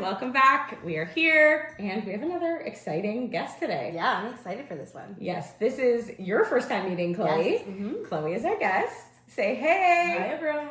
welcome back. We are here, and we have another exciting guest today. Yeah, I'm excited for this one. Yes, this is your first time meeting Chloe. Yes. Mm-hmm. Chloe is our guest. Say hey. Hi, everyone.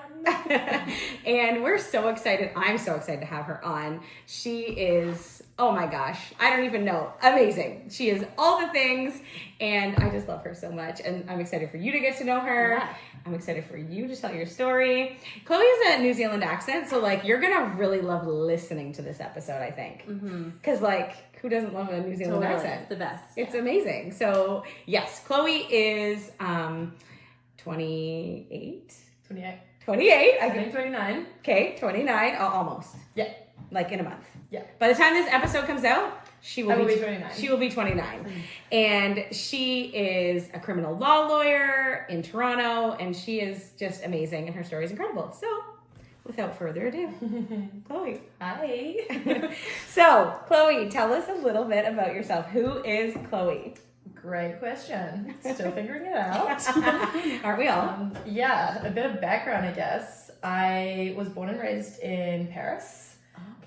And we're so excited. I'm so excited to have her on. She is, oh my gosh, I don't even know, amazing. She is all the things, and I just love her so much. And I'm excited for you to get to know her. Yeah. I'm excited for you to tell your story. Chloe has a New Zealand accent, so like you're gonna really love listening to this episode, I think. Because like, who doesn't love a New Zealand accent? It's the best. It's amazing. So yes, Chloe is 28. 28. 28. I think 29. Okay, 29. Almost. Yeah. Like in a month. Yeah. By the time this episode comes out, she will be 29. She will be 29. And she is a criminal law lawyer in Toronto, and she is just amazing, and her story is incredible. So, without further ado, Chloe. Hi. So, Chloe, tell us a little bit about yourself. Who is Chloe? Great question. Still figuring it out. Aren't we all? Yeah, a bit of background, I guess. I was born and raised in Paris.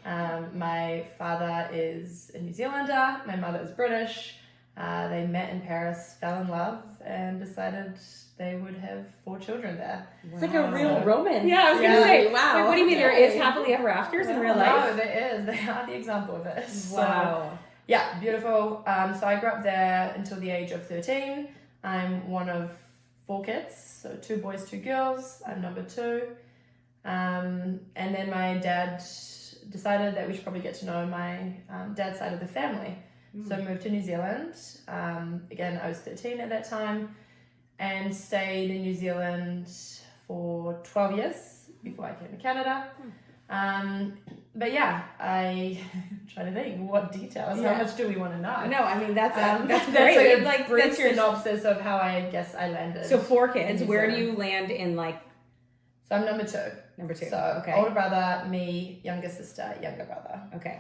My father is a New Zealander. My mother is British. They met in Paris, fell in love, and decided they would have 4 children there. It's like a real romance. Yeah, I was gonna gonna say, say, wow. Wait, what do you mean there is happily ever afters in real life? No, there is. They are the example of it. Wow. So, yeah, beautiful. So I grew up there until the age of 13. I'm one of 4 kids, so 2 boys, 2 girls. I'm number 2. And then my dad decided that we should probably get to know my dad's side of the family. So I moved to New Zealand. Again, I was 13 at that time and stayed in New Zealand for 12 years before I came to Canada. But yeah, I try to think what details. Yeah. How much do we want to know? No, I mean that's That's great. like a brief that's your synopsis of how I guess I landed. So 4 kids. in New Where do Zealand. you land in like So I'm number 2. number 2? So okay. older brother, me, younger sister, younger brother. Okay.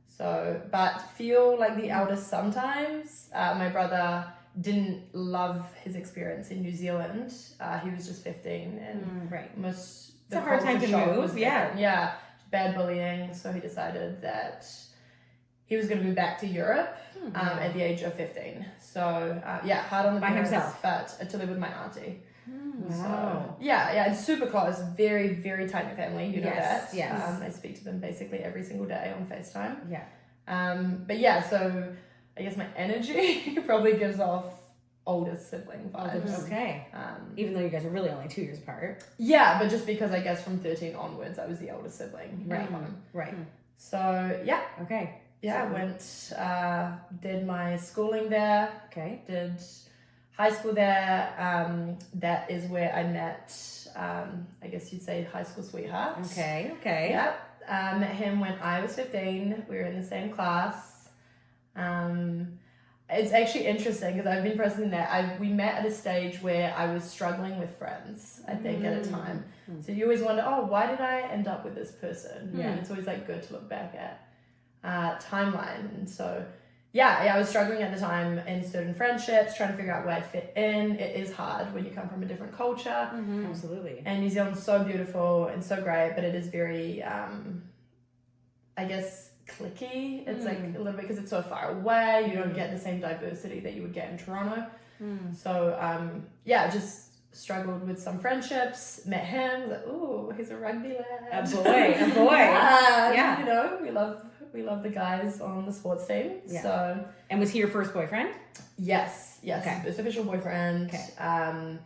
So, but feel like the eldest sometimes. My brother didn't love his experience in New Zealand. He was just 15 and Right. most It's a hard time to shock move, was yeah. different. Yeah, bad bullying. So he decided that he was going to move back to Europe at the age of 15. So yeah, hard on the By parents, himself. but to live with my auntie. Wow. So, yeah, it's super close. Very, very tight family. You know Yes, that. yes. I speak to them basically every single day on FaceTime. Yeah. But yeah, so I guess my energy probably gives off older sibling vibes. Okay. Even though you guys are really only 2 years apart. Yeah, but just because I guess from 13 onwards, I was the older sibling. Right. at home. Right. So yeah, Okay. yeah, I went, did my schooling there, Okay. did high school there. That is where I met, I guess you'd say high school sweetheart. Okay. Okay. Yeah. Met him when I was 15. We were in the same class. It's actually interesting because I've been present in that. We met at a stage where I was struggling with friends, I think, at a time. So you always wonder, oh, why did I end up with this person? Yeah. And it's always like good to look back at timeline. And so, yeah, I was struggling at the time in certain friendships, trying to figure out where I'd fit in. It is hard when you come from a different culture. Absolutely. And New Zealand's so beautiful and so great, but it is very, I guess, cliquey. It's like a little bit because it's so far away. You don't get the same diversity that you would get in Toronto. So, yeah, just struggled with some friendships. Met him. Like, ooh, he's a rugby lad. A boy. Yeah. You know, we love the guys on the sports team. Yeah. So, And was he your first boyfriend? yes, Okay. first official boyfriend. Okay.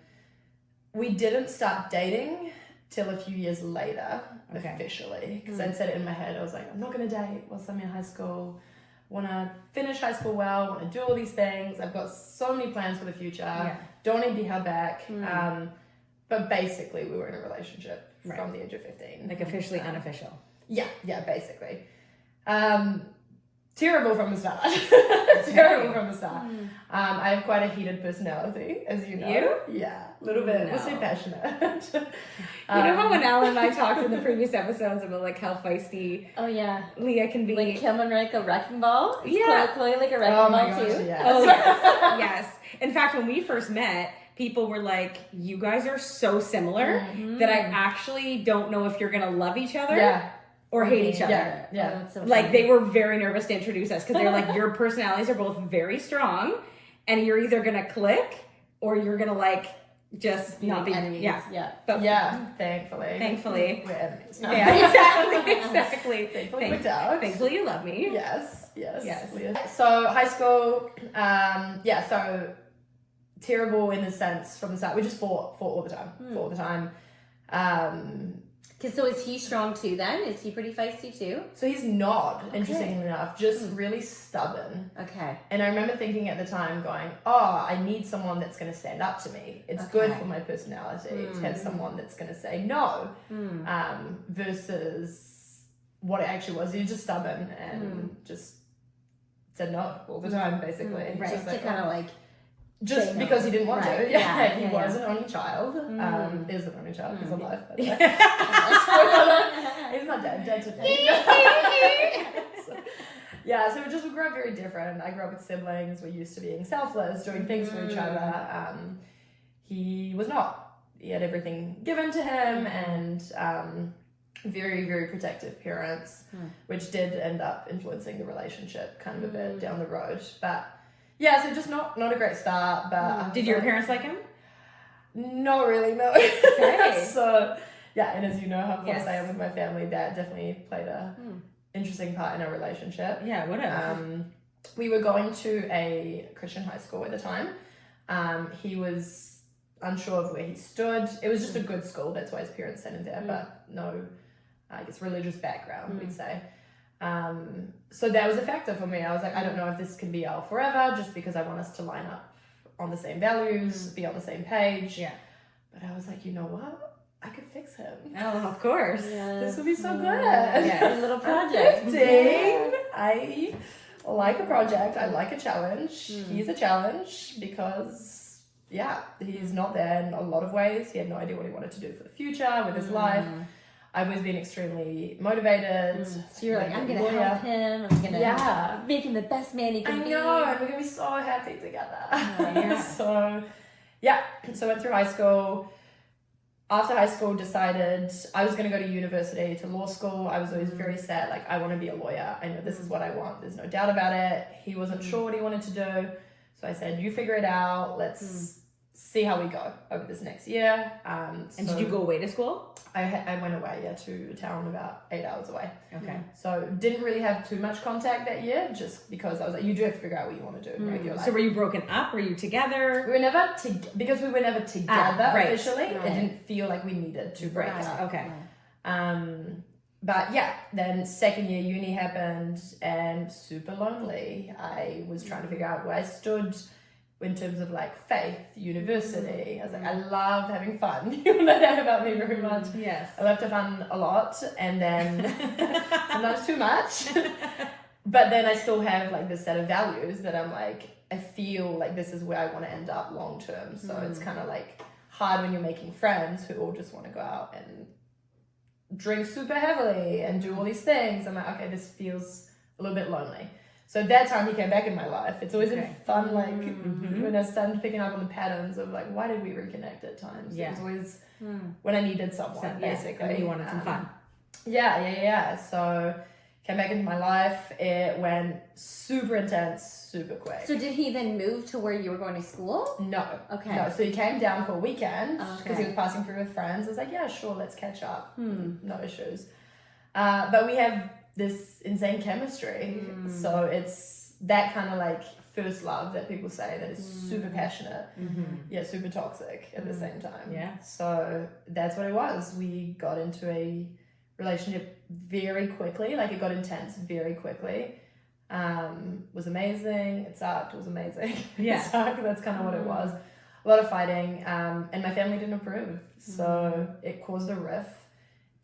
We didn't start dating till a few years later, Okay. officially, because I'd set it in my head. I was like, I'm not gonna date whilst I'm in high school. Want to finish high school well. Want to do all these things. I've got so many plans for the future. Yeah. Don't need to be held back. But basically, we were in a relationship Right. from the age of 15. Like officially unofficial. Yeah, basically. Terrible from the start. Terrible from the start. I have quite a heated personality, as you know. You? Yeah, a little bit. No. We'll say passionate. You know how when Alan and I talked in the previous episodes about like how feisty Oh, yeah. Leah can be. Like Kim and like a wrecking ball? Is Yeah. Chloe like a wrecking Oh ball my gosh, too? yes. Oh yes, yes. In fact, when we first met, people were like, "You guys are so similar that I actually don't know if you're gonna love each other." Yeah. or hate each other. Yeah, yeah. Oh, that's so Like funny. they were very nervous to introduce us because they're like, your personalities are both very strong, and you're either gonna click or you're gonna like just not be enemies. Yeah, but Yeah, thankfully. Thankfully. We're enemies. yeah, exactly. Thankfully we're dogs. Thankfully, you love me. Yes. Yes. So high school, so terrible in the sense from the start. We just fought all the time. Fought all the time. So is he strong too then? Is he pretty feisty too? So he's not, interestingly enough, just really stubborn. Okay. And I remember thinking at the time going, oh, I need someone that's going to stand up to me. It's good for my personality to have someone that's going to say no, versus what it actually was. He was just stubborn and just said no all the time, basically. Right. Just To like, kind of like just say no. because he didn't want Right. to. Yeah, He yeah, was yeah. an only child. Is an only child. He's alive, by the way. He's not dead today. So we grew up very different. I grew up with siblings. We're used to being selfless, doing things for each other. He was not. He had everything given to him, and very, very protective parents, which did end up influencing the relationship kind of a bit down the road. But yeah, so just not a great start. But Did your parents like him? Not really, no. Okay. So yeah, and as you know how close Yes. I am with my family, that definitely played a interesting part in our relationship. Yeah, whatever. We were going to a Christian high school at the time. He was unsure of where he stood. It was just a good school, that's why his parents sent him there, but no, I guess, religious background, we'd say. So that was a factor for me. I was like, I don't know if this can be our forever, just because I want us to line up on the same values, be on the same page. Yeah. But I was like, you know what? I could fix him. Oh, of course. This would be so good. Yeah. A little I'm project. 15. I like a project. I like a challenge. He's a challenge because, he's not there in a lot of ways. He had no idea what he wanted to do for the future with his life. I've always been extremely motivated. So you're like, I'm going to help him. I'm going to make him the best man he can I be. know, and we're going to be so happy together. Yeah. So went through high school. After high school, decided I was going to go to university, to law school. I was always very set, like, I want to be a lawyer. I know this is what I want. There's no doubt about it. He wasn't sure what he wanted to do. So I said, you figure it out. Let's see how we go over this next year. And did you go away to school? I went away, to a town about 8 hours away. Okay. So didn't really have too much contact that year, just because I was like, you do have to figure out what you want to do with your life. So were you broken up? Were you together? We were never because we were never together right. officially. It didn't feel like we needed to break up. Okay. But then second year uni happened and super lonely. I was trying to figure out where I stood in terms of like faith, university. I was like, I love having fun. You know that about me very much. Yes. I love to have fun a lot, and then sometimes too much. But then I still have like this set of values that I'm like, I feel like this is where I want to end up long term. So it's kind of like hard when you're making friends who all just want to go out and drink super heavily and do all these things. I'm like, okay, this feels a little bit lonely. So that time he came back in my life. It's always been fun, like when I started picking up on the patterns of like, why did we reconnect at times? Yeah. It was always when I needed someone, basically. And you wanted some fun. Yeah. So came back into my life. It went super intense, super quick. So did he then move to where you were going to school? No. Okay. No, so he came down for a weekend because Okay. he was passing through with friends. I was like, yeah, sure, let's catch up. No issues. But we have this insane chemistry. So it's that kind of like first love that people say that is super passionate, yet super toxic at the same time. Yeah. So that's what it was. We got into a relationship very quickly. Like it got intense very quickly. Was amazing. It sucked. It was amazing. Yeah. It sucked. That's kind of what it was. A lot of fighting. And my family didn't approve. So it caused a rift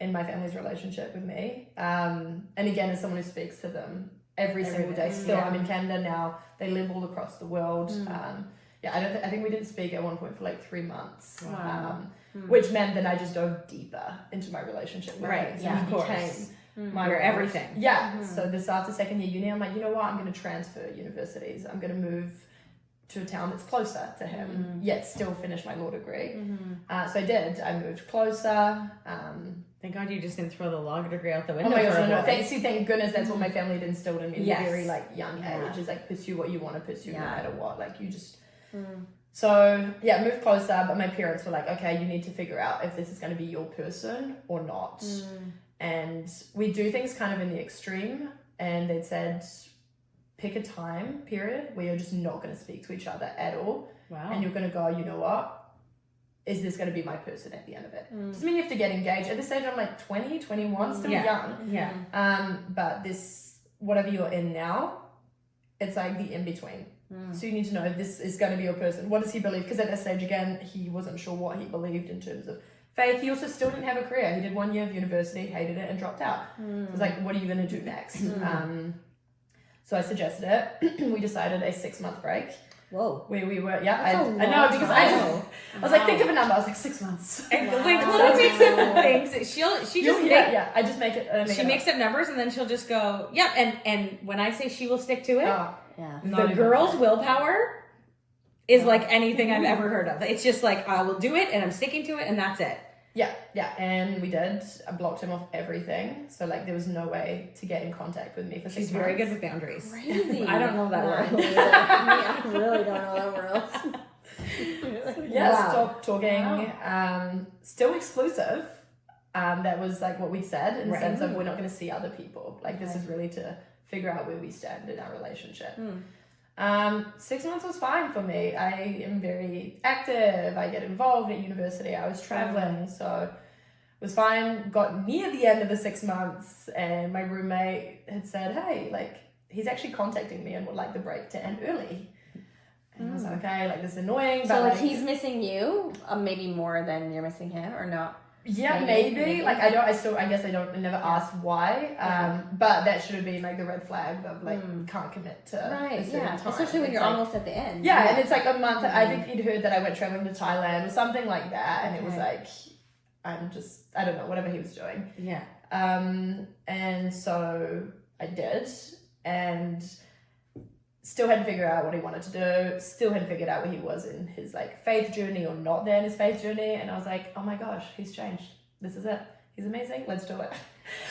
in my family's relationship with me. And again, as someone who speaks to them every single day, still, I'm in Canada now. They live all across the world. I think we didn't speak at one point for like 3 months. Wow. Which meant that I just dove deeper into my relationship with him. So Yeah, he of course. became my You're world. everything. Yeah. So this after second year uni, I'm like, you know what? I'm going to transfer universities. I'm going to move to a town that's closer to him, yet still finish my law degree. So I did. I moved closer. Thank God you just didn't throw the law degree out the Oh window. my gosh, for a no. boy. Thank goodness that's what my family instilled in me at Yes. a very like young Yeah. age. Is like pursue what you want to pursue no Yeah. matter what. Like you just. So yeah, moved closer, but my parents were like, okay, you need to figure out if this is going to be your person or not. And we do things kind of in the extreme, and they'd said, pick a time period where you're just not going to speak to each other at all. Wow. And you're going to go, you know what? Is this going to be my person at the end of it? Doesn't mean you have to get engaged. At this stage, I'm like 20, 21, still young. Yeah. But this, whatever you're in now, it's like the in-between. So you need to know if this is going to be your person. What does he believe? Because at that stage, again, he wasn't sure what he believed in terms of faith. He also still didn't have a career. He did 1 year of university, hated it, and dropped out. So it's like, what are you going to do next? So I suggested it. We decided a 6-month break. Whoa. Where we were, I know, because I was like, think of a number. I was like, 6 months. And like Chloe makes up things. She just I just make it. she makes up numbers and then she'll just go, yep. And when I say she will stick to it, Yeah. the girl's willpower is like anything I've ever heard of. It's just like, I will do it and I'm sticking to it and that's it. Yeah, and we did. I blocked him off everything. So like there was no way to get in contact with me for 6 months. She's very good with boundaries. Crazy. I don't know that word. I really don't know that word. Yeah, stop talking. Still exclusive. That was like what we said in the sense of we're not going to see other people. Like this is really to figure out where we stand in our relationship. 6 months was fine for me. I am very active. I get involved at university. I was traveling, so it was fine. Got near the end of the 6 months, and my roommate had said, "Hey, like he's actually contacting me and would like the break to end early." And I was like, "Okay, like this is annoying." So but like he's missing you, maybe more than you're missing him, or not? Yeah, maybe. Like I never asked why. But that should have been like the red flag of like can't commit to a certain time. Especially when It's you're like, almost at the end. yeah, and it's like a month. I think he'd heard that I went traveling to Thailand or something like that, and it was like I don't know, whatever he was doing. Yeah. And so I did, and still hadn't figured out what he wanted to do, still hadn't figured out where he was in his like faith journey or not there in his faith journey. And I was like, oh my gosh, he's changed. This is it. He's amazing. Let's do it.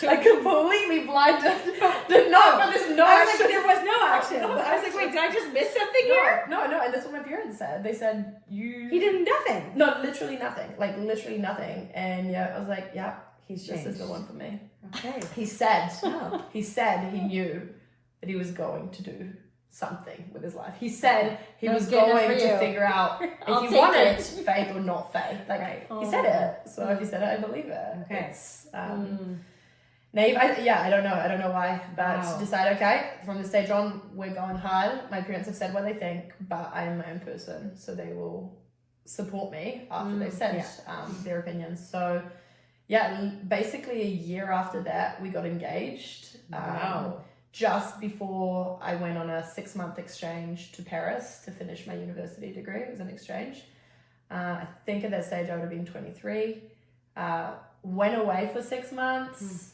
So I completely blinded. Did not, but there's no I was action. like, there was no action. I was like, wait, did I just miss something here? No, and that's what my parents said. They said, He did nothing. No, literally nothing. Like literally nothing. And yeah, I was like, yeah, He's this changed. is the one for me. Okay. He said he knew that he was going to do something with his life. He said he was going to figure out if he wanted faith or not faith. Like he said it. So if he said it, I believe it. Okay. It's naive. I don't know why, but decide, okay, from this stage on, we're going hard. My parents have said what they think, but I am my own person, so they will support me after they've said their opinions. So yeah, basically a year after that, we got engaged. Just before I went on a 6-month exchange to Paris to finish my university degree. It was an exchange. I think at that stage I would have been 23. Went away for 6 months.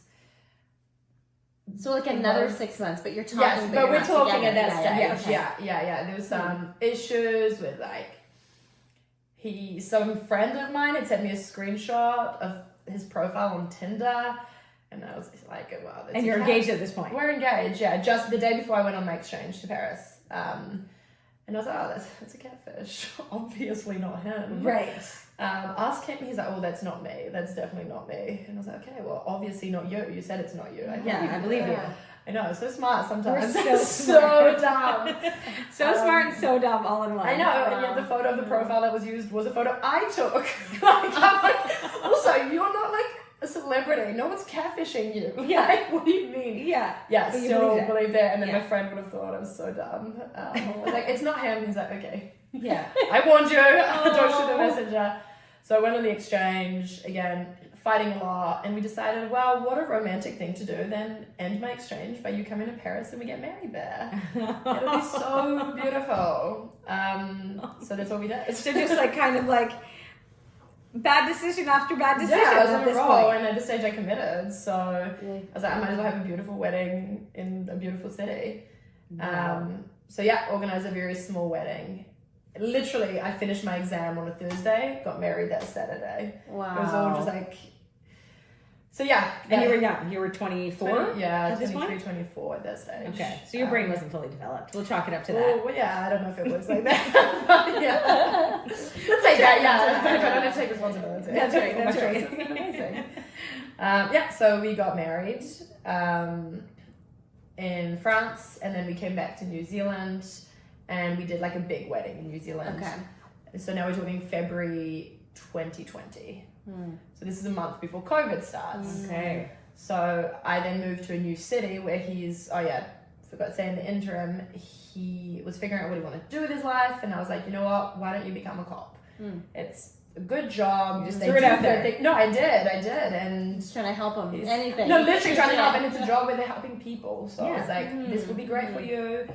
So like another 6 months, but you're talking. Yes, but we're talking at that together. stage. Yeah. There was some issues with like some friend of mine had sent me a screenshot of his profile on Tinder. And I was like, wow. And you're engaged at this point. We're engaged, yeah. Just the day before I went on my exchange to Paris. And I was like, oh, that's a catfish. Obviously not him. Right. Ask him, he's like, oh, that's not me. That's definitely not me. And I was like, okay, well, obviously not you. You said it's not you. I believe you. I know, so smart sometimes. We're so dumb. So smart and so dumb all in one. I know, and yet the photo of the profile that was used was a photo I took. I'm like, also, you're not like a celebrity. No one's catfishing you. Yeah. Like, what do you mean? Yeah. Yeah, But you still believe that. And then Yeah. my friend would have thought I was so dumb. I was like, it's not him. He's like, okay. Yeah. I warned you. Don't shoot the messenger. So I went on the exchange, again, fighting a lot. And we decided, well, what a romantic thing to do. Then end my exchange by you coming to Paris and we get married there. It'll be so beautiful. So that's what we did. So just like kind of like bad decision after bad decision Yeah, I was at on a this roll, point. and at this stage I committed. So I was like, I might as well have a beautiful wedding in a beautiful city. Wow. So yeah, organized a very small wedding. Literally, I finished my exam on a Thursday, got married that Saturday. Wow. It was all just like So yeah. And you were young. You were 24? Yeah, at this 23, point? 24 at that stage. Okay. So your brain wasn't fully developed. We'll chalk it up to that. Well, yeah, I don't know if it was like that. But yeah. Let's say that, yeah. If I don't have to take responsibility. That's right, for my that's right. choices. Amazing. Yeah, so we got married in France, and then we came back to New Zealand, and we did like a big wedding in New Zealand. Okay. So now we're talking February 2020. So this is a month before COVID starts. Okay. So I then moved to a new city where forgot to say in the interim, he was figuring out what he wanted to do with his life, and I was like, you know what, why don't you become a cop? It's a good job. You just threw it out there. No, I did, and Just trying to help them. Anything. no, literally trying to help, and it's a job where they're helping people. So I Yeah. was like, this will be great for you.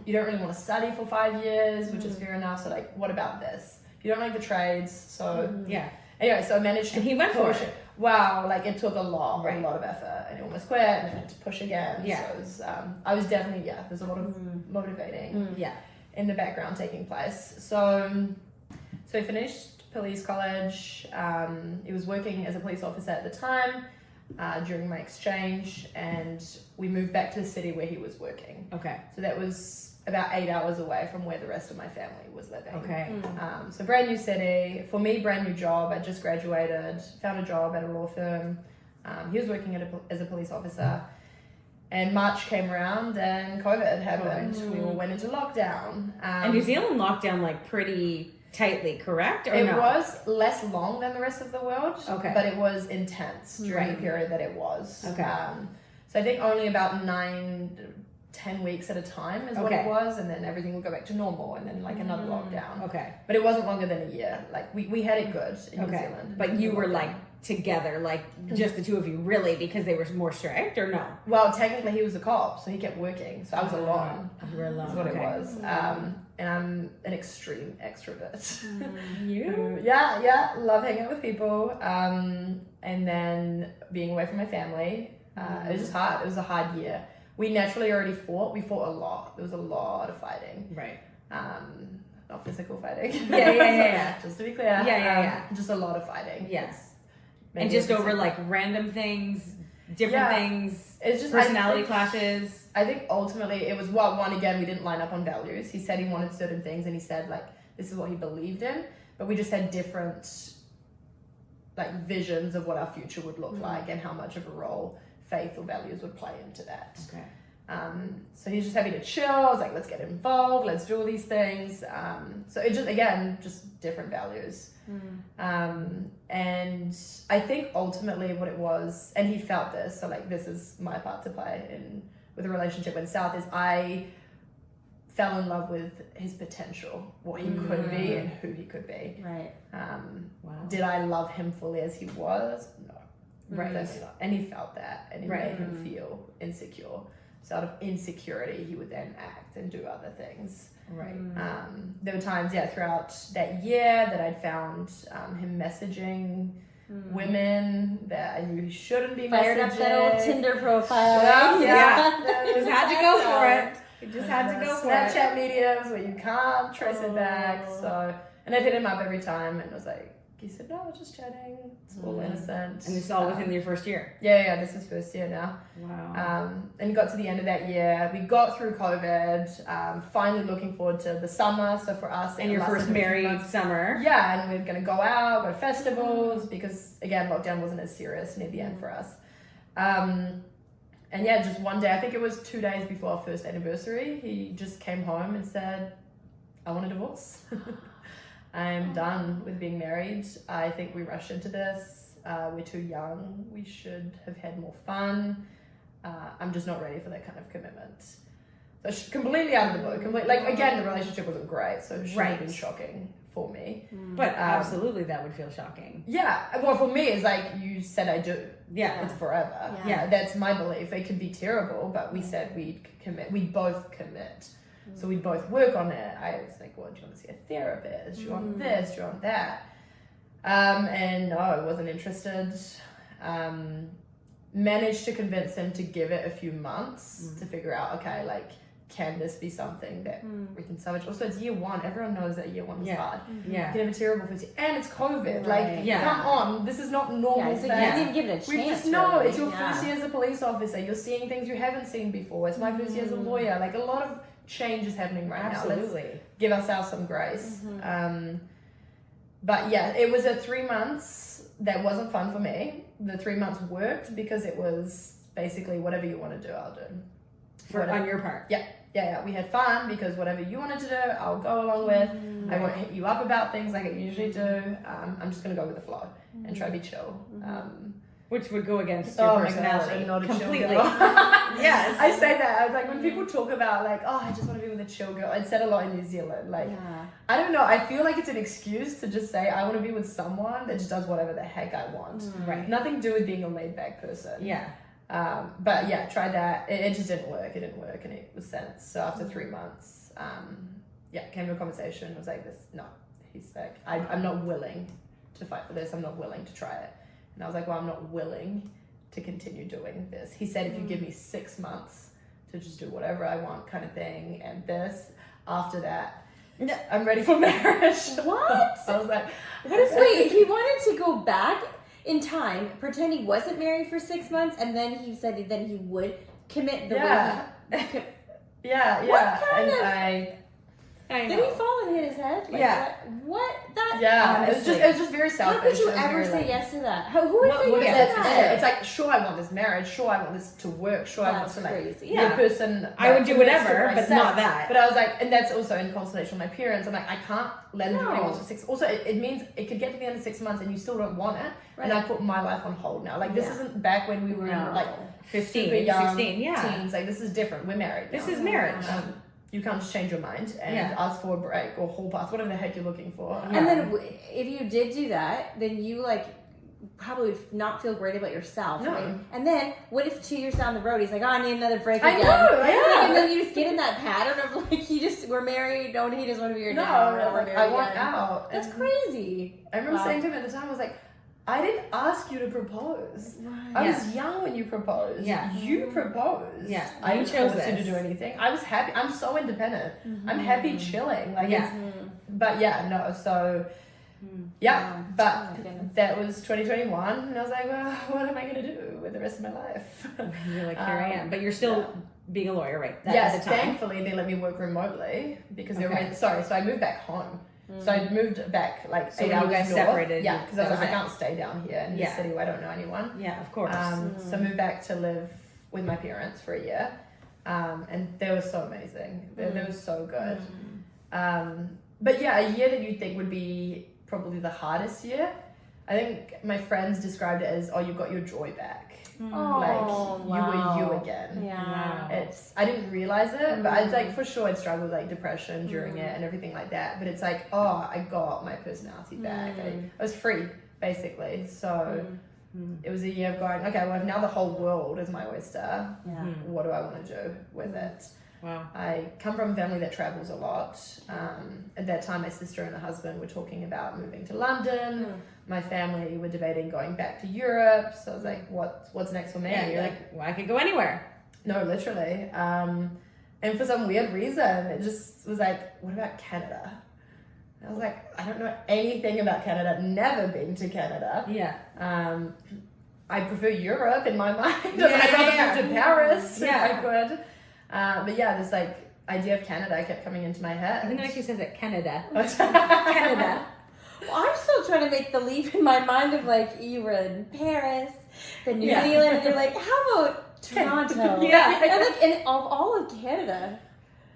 You don't really want to study for 5 years, which is fair enough. So like, what about this? You don't like the trades, so Yeah. Anyway, so I managed to And he went for push it. Wow, like it took a lot Right. of effort, and he almost quit, and then had to push again. Yeah. So it was, I was definitely there's a lot of motivating Yeah. in the background taking place. So he finished police college. He was working as a police officer at the time during my exchange, and we moved back to the city where he was working. Okay. So that was about 8 hours away from where the rest of my family was living. Okay. So brand new city. For me, brand new job. I just graduated, found a job at a law firm. He was working as a police officer. And March came around and COVID happened. We all went into lockdown. And New Zealand locked down like pretty tightly, correct? Or It no? was less long than the rest of the world, Okay. but it was intense during Right. the period that it was. Okay. So I think only about 10 weeks at a time is what Okay. it was, and then everything would go back to normal, and then like another lockdown. Okay. But it wasn't longer than a year. Like we had it good in New Okay. Zealand. But you were like together, like just the two of you, really, because they were more strict, or no? Well, technically he was a cop, so he kept working. So I was alone. You were alone. That's what okay. it was. And I'm an extreme extrovert. You? Yeah, love hanging out with people. And then being away from my family, it was just hard. It was a hard year. We naturally already fought. We fought a lot. There was a lot of fighting. Right. Not physical fighting. Yeah. Just to be clear. Yeah. Just a lot of fighting. Yes. Maybe And just it's over like random things, different things, It's just personality I think- clashes. I think ultimately it was one again, we didn't line up on values. He said he wanted certain things, and he said like this is what he believed in, but we just had different like visions of what our future would look like and how much of a role faith or values would play into that. Okay. So he's just happy to chill. I was like, let's get involved, let's do all these things. So it just, again, just different values. And I think ultimately what it was, and he felt this, so like this is my part to play in with a relationship went south, is I fell in love with his potential, what he could be and who he could be. Right. Wow. Did I love him fully as he was? No. Right. Definitely not. And he felt that, and it Right. made him feel insecure. So out of insecurity, he would then act and do other things. Right. There were times, throughout that year that I'd found him messaging women that I knew he shouldn't be Fired messaging. up that old Tinder profile. Just had to go for it. You just had to go for it. Snapchat mediums where you can't trace it back. So, and I'd hit him up every time and was like, he said, no, we're just chatting. It's all innocent. And this is all within your first year. Yeah, this is first year now. Wow. And got to the end of that year. We got through COVID, finally looking forward to the summer. So for us, And it your lasted first a few married months. summer. Yeah, and we we're going to go out, go to festivals, because again, lockdown wasn't as serious near the end for us. And just one day, I think it was 2 days before our first anniversary, he just came home and said, I want a divorce. I'm done with being married. I think we rushed into this. We're too young. We should have had more fun. I'm just not ready for that kind of commitment. So completely out of the blue. Again, the relationship wasn't great, so it should have been shocking for me. But absolutely that would feel shocking. Yeah, well, for me, it's like you said I do. Yeah. It's forever. Yeah. That's my belief. It could be terrible, but we said we'd commit. We'd both commit. So we'd both work on it. I was like, well, do you want to see a therapist? Do you want this? Do you want that? And no, I wasn't interested. Managed to convince him to give it a few months to figure out, okay, like, can this be something that we can salvage? Also, it's year 1. Everyone knows that year 1 is hard. Yeah. You can have a terrible first year. And it's COVID. Right. Like, come on. This is not normal. So you didn't give it a chance. We just it's your first year as a police officer. You're seeing things you haven't seen before. It's my first year as a lawyer. Like, a lot of change is happening right now. Let's give ourselves some grace. But yeah, it was a 3 months that wasn't fun for me. The 3 months worked because it was basically whatever you want to do, I'll do. On your part. Yeah. We had fun because whatever you wanted to do, I'll go along with. I won't hit you up about things like I usually do. I'm just going to go with the flow and try to be chill. Which would go against your personality. Not a completely. chill girl. Yes. I say that. I was like, when people talk about like, oh, I just want to be with a chill girl. I said a lot in New Zealand. Like, I don't know. I feel like it's an excuse to just say I want to be with someone that just does whatever the heck I want. Right. Nothing to do with being a laid back person. Yeah. But yeah, tried that. It just didn't work. It didn't work, and it was sense. So after 3 months, came to a conversation. I was like, no. He's like, I'm not willing to fight for this. I'm not willing to try it. And I was like, well, I'm not willing to continue doing this. He said, if you give me 6 months to just do whatever I want kind of thing, and this, after that, I'm ready for marriage. What? I was like, wait, he wanted to go back in time, pretend he wasn't married for 6 months, and then he said then he would commit the way he... Yeah. What kind and I know. Did he fall and hit his head? Like, what? That? Yeah, it was just very selfish. How could you ever say yes to that? Who would say yes to that? It's like, sure, I want this marriage. Sure, I want this to work. Sure, I want to crazy. be a person. I would do whatever, but not that. But I was like, and that's also in consultation with my parents. I'm like, I can't let him do what he wants for 6. Also, it means it could get to the end of 6 months and you still don't want it. Right. And I put my life on hold now. Like, this isn't back when we were in like 15, super young 16, teens. Like, this is different. We're married now. This is marriage. You can't just change your mind and ask for a break or hall pass, whatever the heck you're looking for. And then if you did do that, then you like probably not feel great about yourself. No. Right? And then what if 2 years down the road he's like, oh, I need another break I again. know. And then you just get in that pattern of like, we're married, no, he doesn't want to be your dad. No, like, I want out. That's crazy. I remember saying to him at the time, I was like, I didn't ask you to propose. Right. I was young when you proposed. Yeah. You proposed. Yeah. I didn't chose force you to do anything. I was happy. I'm so independent. I'm happy chilling. Like, but yeah, no. So, but that was 2021. And I was like, well, what am I going to do with the rest of my life? You're like, here I am. But you're still being a lawyer, right? Yes, at the time. thankfully they let me work remotely because they were, so I moved back home. So I moved back like 8 hours you guys north. separated. Yeah, because I was like, I can't stay down here in this city where I don't know anyone. Yeah, of course. So I moved back to live with my parents for a year. And they were so amazing. They were so good. But yeah, a year that you'd think would be probably the hardest year. I think my friends described it as, oh, you got your joy back. Oh, like, you were you again. Yeah. I didn't realize it, but I'd like, for sure I'd struggle with like depression during it and everything like that. But it's like, oh, I got my personality back. I was free, basically. So it was a year of going, okay, well, if now the whole world is my oyster, what do I want to do with it? Wow. I come from a family that travels a lot. At that time, my sister and her husband were talking about moving to London. My family were debating going back to Europe. So I was like, what's next for me? Yeah, you're like, well, I could go anywhere. No, literally. And for some weird reason, it just was like, what about Canada? And I was like, I don't know anything about Canada. Never been to Canada. Yeah. I prefer Europe in my mind. I'd rather move to Paris if I could. But yeah, this like idea of Canada kept coming into my head. I think it actually says it Canada. Canada. Well, I'm still trying to make the leap in my mind of like you were in Paris, then New Zealand, and you're like, how about Toronto? And like in all of Canada.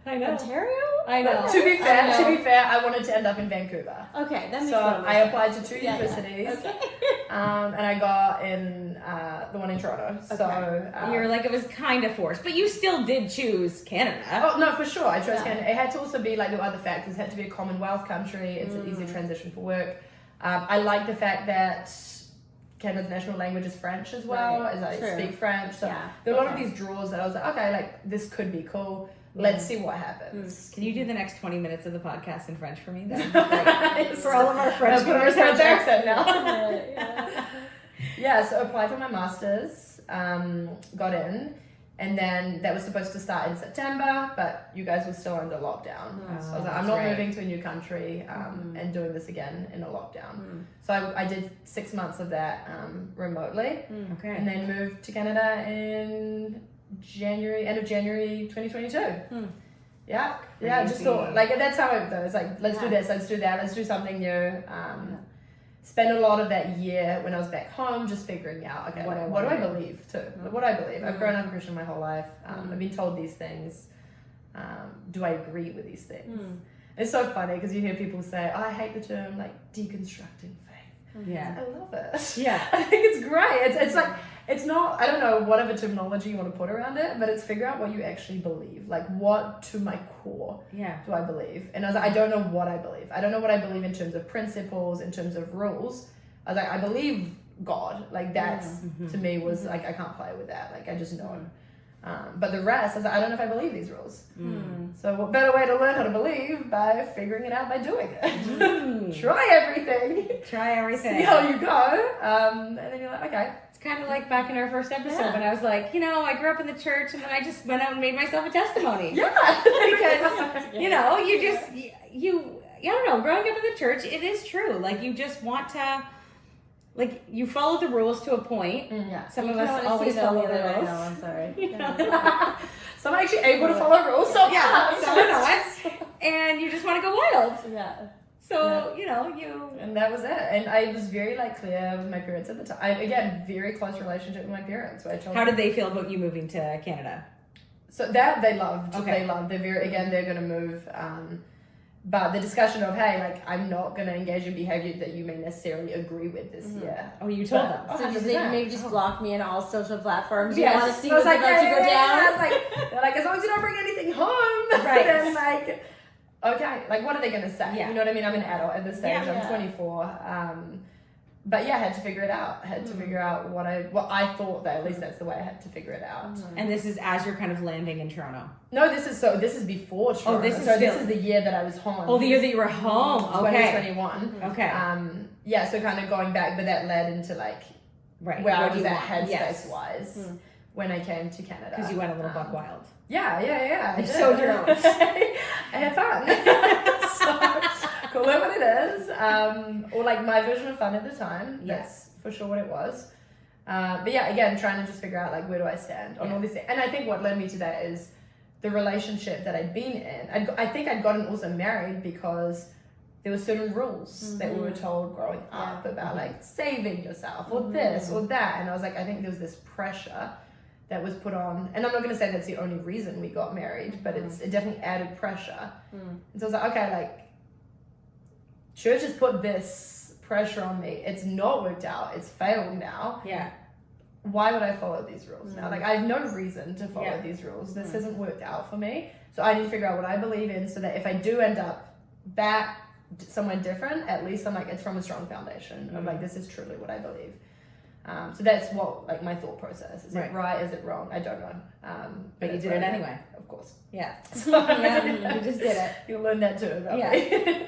I know. Ontario? I know. To be fair, I wanted to end up in Vancouver. Okay, that makes so sense. I applied to 2 universities, and I got in the one in Toronto. So you're like, it was kind of forced, but you still did choose Canada. Oh no, for sure, I chose Canada. It had to also be like the other factors. It had to be a Commonwealth country. It's an easy transition for work. I like the fact that Canada's national language is French as well, as I speak French. So there are a lot of these draws that I was like, okay, like this could be cool. Let's see what happens. Can you do the next 20 minutes of the podcast in French for me? Like, for all of our French viewers out there. Accent now. So applied for my master's, got in, And then that was supposed to start in September, but you guys were still under lockdown. So I was like, I'm not moving to a new country and doing this again in a lockdown. So I did 6 months of that remotely. Okay. And then moved to Canada in end of January 2022. Yeah, I just thought, like, that's how it goes. Like, let's do this, let's do that, let's do something new. Spent a lot of that year when I was back home just figuring out, okay, what do I believe too? What do I believe? I've grown up a Christian my whole life. I've been told these things. Do I agree with these things? It's so funny because you hear people say, I hate the term like deconstructing faith. Yeah. I love it. Yeah. I think it's great. It's like, it's not, I don't know whatever terminology you want to put around it, but it's figure out what you actually believe. Like, what to my core do I believe? And I was like, I don't know what I believe. I don't know what I believe in terms of principles, in terms of rules. I was like, I believe God. Like, that's, to me, was like, I can't play with that. Like, I just know. But the rest, I was like, I don't know if I believe these rules. So what better way to learn how to believe by figuring it out by doing it. Try everything. See how you go. And then you're like, okay. Kind of like back in our first episode when I was like, I grew up in the church and then I just went out and made myself a testimony. Yeah. Because, I don't know, growing up in the church, it is true. Like, you just want to, like, you follow the rules to a point. Some of us always follow the rules. No, I'm sorry. Some are actually able to follow rules. So some are not. And you just want to go wild. Yeah. So, And that was it. And I was very, like, clear with my parents at the time. Again, very close relationship with my parents. How did they feel about you moving to Canada? So that they loved. Okay. They loved. They're going to move. But the discussion of, hey, like, I'm not going to engage in behavior that you may necessarily agree with this year. Oh, you told them. So just maybe just block me on all social platforms. Yes. You want to see I was what's like, about to go down? They're like, as long as you don't bring anything home, then, like, okay, like, what are they going to say? Yeah. You know what I mean? I'm an adult at this stage. Yeah. I'm 24. But yeah, I had to figure it out. I had to figure out what I thought that at least that's the way I had to figure it out. And this is as you're kind of landing in Toronto. No, this is before Toronto. This is this is the year that I was home. Oh, the year that you were home. Okay. 2021. Okay. So kind of going back, but that led into like where I was at headspace wise when I came to Canada. Because you went a little buck wild. Yeah. You sowed your oats. I had fun. So, call it what it is. Or like my version of fun at the time. That's for sure what it was. But yeah, again, trying to just figure out like where do I stand on all these things. And I think what led me to that is the relationship that I'd been in. I think I'd gotten also married because there were certain rules that we were told growing up about like saving yourself or this or that. And I was like, I think there was this pressure that was put on, and I'm not going to say that's the only reason we got married, but it definitely added pressure. And so I was like, okay, like, church has put this pressure on me. It's not worked out. It's failed now. Yeah. Why would I follow these rules now? Like, I have no reason to follow these rules. This hasn't worked out for me. So I need to figure out what I believe in so that if I do end up back somewhere different, at least I'm like, it's from a strong foundation of like, this is truly what I believe. So that's what, like, my thought process. Is it right? Is it wrong? I don't know. But you did it anyway. Of course. Yeah. So, You just did it. You'll learn that too about me.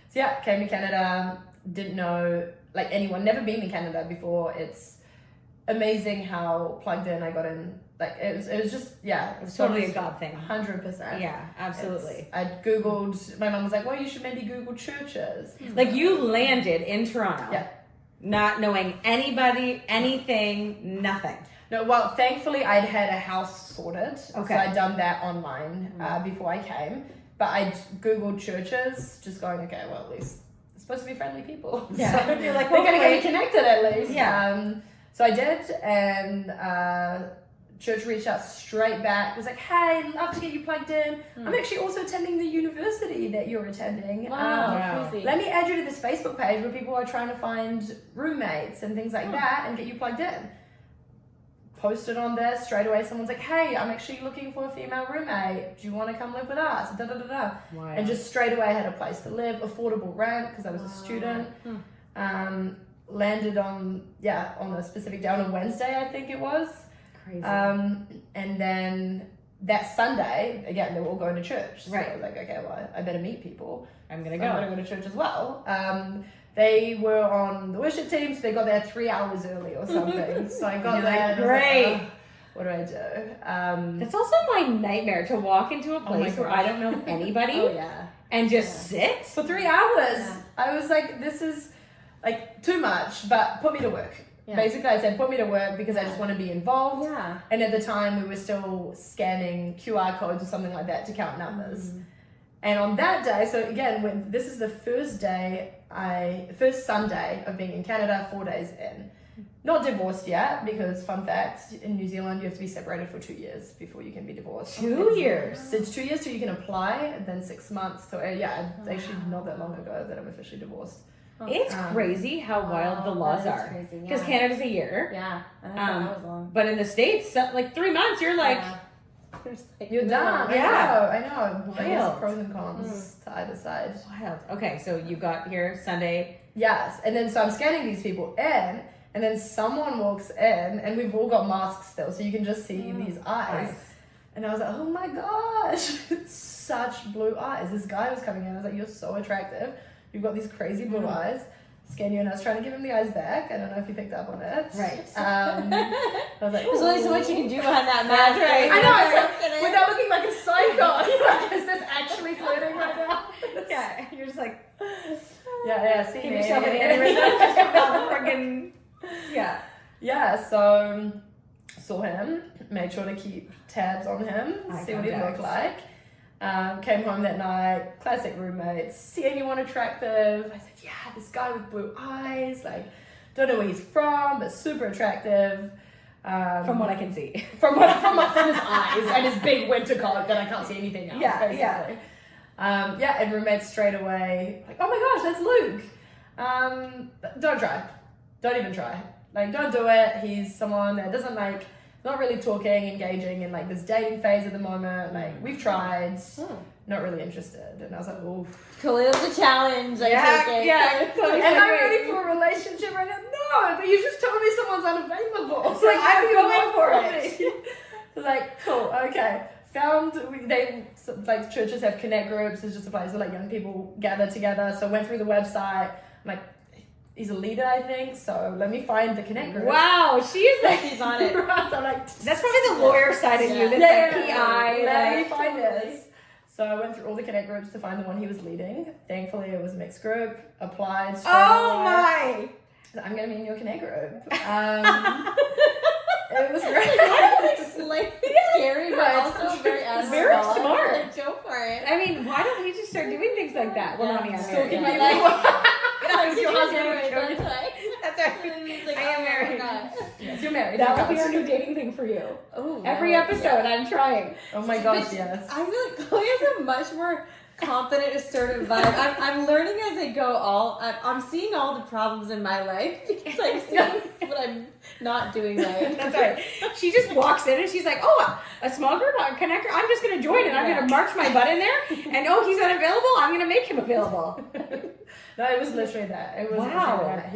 So yeah, came to Canada, didn't know, like, anyone, never been to Canada before. It's amazing how plugged in I got in. Like, it was just, it was totally a God thing. 100%. Yeah, absolutely. I Googled, my mom was like, well, you should maybe Google churches. Like, you landed in Toronto. Yeah. Not knowing anybody, anything, nothing. No, well, thankfully I'd had a house sorted. Okay. So I'd done that online before I came. But I'd Googled churches, just going, okay, well, at least it's supposed to be friendly people. Yeah. So You're like, they're going to hopefully. get me connected at least. Yeah. So I did, and church reached out straight back. It was like, hey, love to get you plugged in. I'm actually also attending the university that you're attending. Wow. Crazy. Let me add you to this Facebook page where people are trying to find roommates and things like that and get you plugged in. Posted on there straight away. Someone's like, hey, I'm actually looking for a female roommate. Do you want to come live with us? Da, da, da, da. Wow. And just straight away had a place to live, affordable rent because I was a student. Landed on a specific day, on a Wednesday, I think it was. Crazy. And then that Sunday, again, they were all going to church. So Right. I was like, okay, well, I better meet people. I'm going to So go. I'm going to go to church as well. They were on the worship team, so they got there 3 hours early or something. So I got You're there. like, and I was great. like, what do I do? That's also my nightmare, to walk into a place where I don't know anybody and just sit. For 3 hours. I was like, this is like too much, but put me to work. Yeah. Basically, I said, put me to work because I just want to be involved. Yeah. And at the time, we were still scanning QR codes or something like that to count numbers. And on that day, so again, this is the first Sunday of being in Canada, 4 days in. Not divorced yet, because fun fact, in New Zealand, you have to be separated for 2 years before you can be divorced. 2 years? It's 2 years till you can apply, and then 6 months. So it's actually not that long ago that I'm officially divorced. It's crazy how wild the laws are. Because Canada's a year. Yeah. I that was long. But in the States, like 3 months, you're like... You're done. I know. I guess Wild. pros and cons to either side. Wild. Okay, so you got here Sunday. Yes, and then so I'm scanning these people in, and then someone walks in, and we've all got masks still, so you can just see these eyes. Nice. And I was like, oh my gosh, such blue eyes. This guy was coming in, I was like, you're so attractive. You've got these crazy blue eyes. Scan you, and I was trying to give him the eyes back. I don't know if you picked up on it. Right. I was like, there's only so much you can do behind that mask. Right. I know, I was without looking like a psycho. Like, is this actually flirting right now? Yeah, you're just like... See Give me. yourself an aneurysm just about the friggin'... Yeah, so saw him, made sure to keep tabs on him, see what he looked like. Came home that night, classic roommates, see anyone attractive? I said, yeah, this guy with blue eyes, like, don't know where he's from, but super attractive. From what I can see. From his eyes and his big winter coat that I can't see anything else, basically. And roommates straight away, like, oh my gosh, that's Luke. Don't try. Don't even try. Like, don't do it. He's someone that doesn't like, not really talking, engaging in like this dating phase at the moment. Like, we've tried, not really interested. And I was like, oh. Cool, it was a challenge. Am I ready for a relationship right now? No, but you just told me someone's unavailable. So like, I'm going for it. Like, cool, okay. Like, churches have connect groups. It's just a place where like young people gather together. So I went through the website. I'm like, he's a leader, I think, so let me find the connect group. Wow, she's like, she's on it. Right, I'm like, that's probably the lawyer side of you that's like PI. Let me find this. So I went through all the connect groups to find the one he was leading. Thankfully, it was a mixed group. Applied. My! I'm going to be in your connect group. It was great. It's slightly scary, but also very admirable. Very smart. Like, go for it. I mean, why don't we just start doing things like that? Well, not me. I'm married. Stalking Your husband. That's right. Like, I am married. Yes, you're married. That will be our new dating thing for you. Oh, every episode, I'm trying. Oh my gosh, yes. I feel like Chloe has a much more confident, assertive vibe. I'm learning as I go. I'm seeing all the problems in my life because I'm seeing what I'm not doing right. That's right. She just walks in and she's like, "Oh, a small group, a connector. I'm just going to join it. I'm going to march my butt in there. And he's unavailable. I'm going to make him available." No, it was literally that. It was literally that.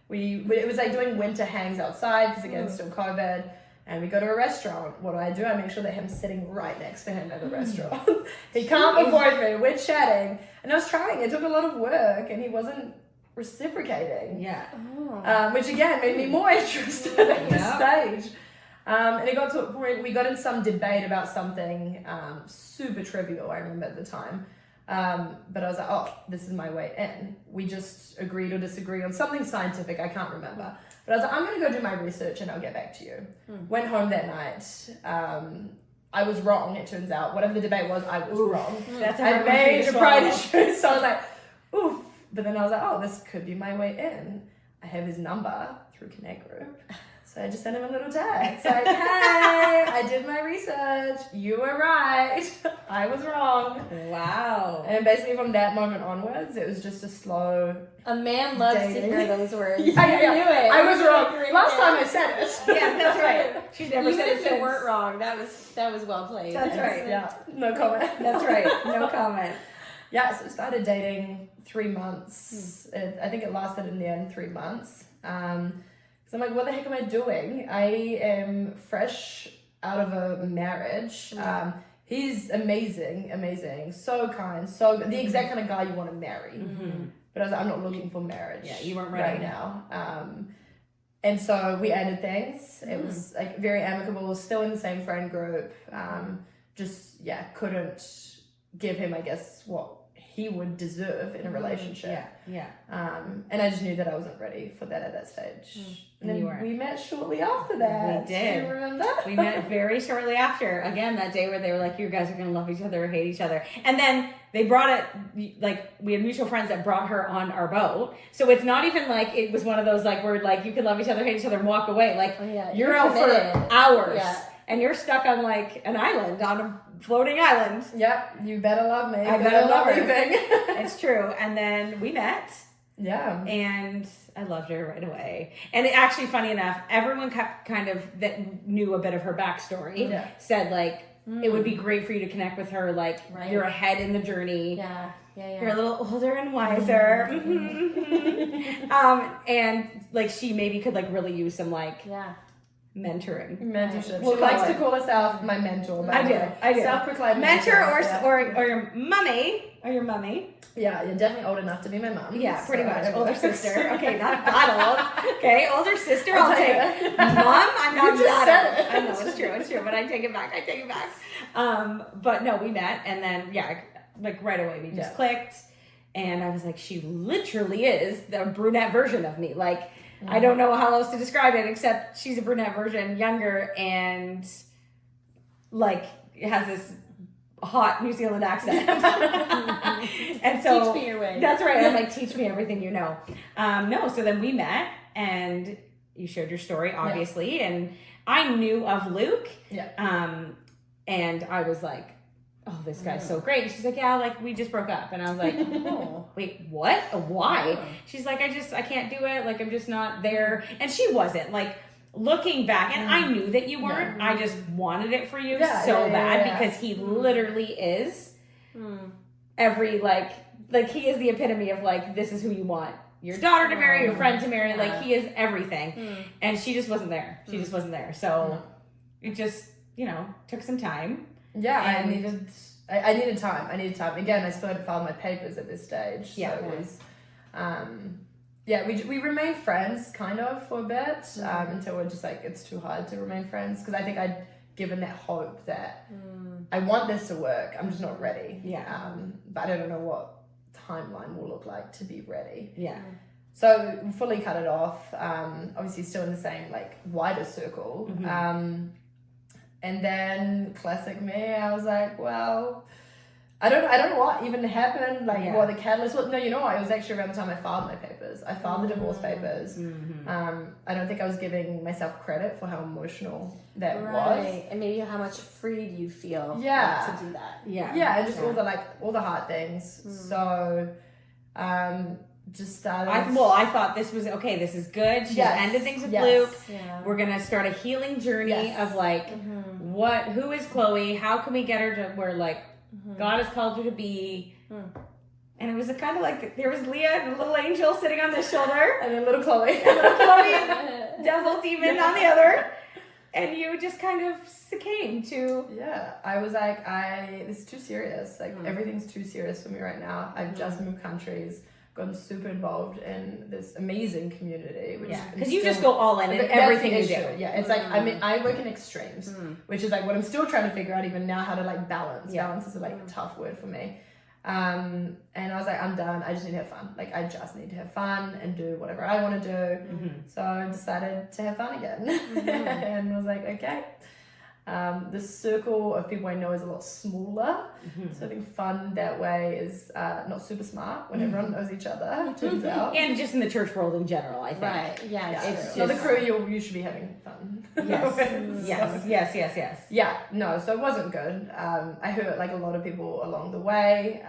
It was like doing winter hangs outside because again, it's still COVID. And we go to a restaurant. What do? I make sure that I'm sitting right next to him at the restaurant. He can't avoid me. We're chatting. And I was trying. It took a lot of work and he wasn't reciprocating. Yeah. Which again made me more interested at this stage. And it got to a point, we got in some debate about something super trivial, I remember at the time. But I was like, oh, this is my way in. We just agreed or disagreed on something scientific, I can't remember. But I was like, I'm going to go do my research and I'll get back to you. Went home that night. I was wrong, it turns out. Whatever the debate was, I was wrong. That's I made a pride issue. So I was like, oof. But then I was like, oh, this could be my way in. I have his number through Connect Group. So I just sent him a little text. Like, hey, I did my research. You were right. I was wrong. Wow. And basically from that moment onwards, it was just a slow A man loves dating. to hear those words. Yeah. You knew it. I was wrong. Last time I said it. Yeah, that's right. She's never Even said it if since. you weren't wrong, that was well played. That's right. Yeah, no comment. That's right. No comment. Yeah, so I started dating 3 months. I think it lasted in the end 3 months. So I'm like, what the heck am I doing? I am fresh out of a marriage. He's amazing, so kind, the exact kind of guy you want to marry. But I was like, I'm not looking for marriage. Yeah, you weren't right ready now. And so we ended things. It was like very amicable, still in the same friend group. Just couldn't give him, I guess, what he would deserve in a relationship. And I just knew that I wasn't ready for that at that stage. And then we met shortly after that. We did. Do you remember? We met very shortly after. Again, that day where they were like, you guys are going to love each other or hate each other. And then they brought it, like, we had mutual friends that brought her on our boat. So it's not even like it was one of those, like, where, like, you could love each other, hate each other, and walk away. Like, you're out for hours. Yeah. And you're stuck on, like, an island, on a floating island. Yep. You better love me. I better love her. Leaving. It's true. And then we met. Yeah. And I loved her right away. And it actually, funny enough, everyone kind of that knew a bit of her backstory said, like, it would be great for you to connect with her. Like, you're ahead in the journey. Yeah. You're a little older and wiser. And, like, she maybe could, like, really use some, like, mentoring. Mentorship. She likes to call herself my mentor. I do. Self-proclaimed mentor or your mummy. Or your mummy. Yeah, you're definitely old enough to be my mum. Yeah, pretty much. Older sister. Okay, not that old. Okay, older sister, I'll take it. Mom, I'm not that old. I know, it's true. But I take it back. But no, we met, and then, like right away we just clicked. And I was like, she literally is the brunette version of me. Like, I don't know how else to describe it, except she's a brunette version, younger, and, like, has this hot New Zealand accent. And so teach me your way. That's right. I'm like, teach me everything you know. So then we met, and you shared your story, obviously, and I knew of Luke. And I was like, oh, this guy's so great. And she's like, yeah, like, we just broke up. And I was like, oh, wait, what? Why? She's like, I can't do it. Like, I'm just not there. And she wasn't. Like, looking back, and I knew that you weren't. I just wanted it for you so bad because he literally is every, like, he is the epitome of, like, this is who you want your daughter to marry, your friend to marry. Like, he is everything. And she just wasn't there. She just wasn't there. So it just, took some time. Yeah, I needed time. Again, I still hadn't filed my papers at this stage. So it was, we remained friends kind of for a bit until we're just like, it's too hard to remain friends. Because I think I'd given that hope that I want this to work. I'm just not ready. But I don't know what timeline will look like to be ready. So we fully cut it off. Obviously still in the same, like, wider circle. And then, classic me, I was like, well, I don't know what even happened, like what the catalyst was. No, you know what? It was actually around the time I filed my papers. I filed the divorce papers. I don't think I was giving myself credit for how emotional that was. And maybe how much free do you feel to do that. And just all the hard things. So, just started. I thought this was okay. This is good. She ended things with Luke. We're gonna start a healing journey of, like, who is Chloe? How can we get her to where, like, God has called her to be? And it was kind of like there was Leah and a little angel sitting on this shoulder, and then little Chloe, and devil demon on the other. And you just kind of succumbed to. I was like, this is too serious. Like, everything's too serious for me right now. I've just moved countries. Gotten super involved in this amazing community, which because you just go all in everything you do. It's like, I mean, I work in extremes, which is like what I'm still trying to figure out even now, how to, like, balance. Balance is a tough word for me. And I was like, I'm done. I just need to have fun. Like, I just need to have fun and do whatever I want to do. So I decided to have fun again, and was like, okay. The circle of people I know is a lot smaller, so having fun that way is not super smart when everyone knows each other, turns out. And just in the church world in general, I think. Right, it's not the crew you should be having fun. Yes. Yeah, no, so it wasn't good. I hurt, like, a lot of people along the way.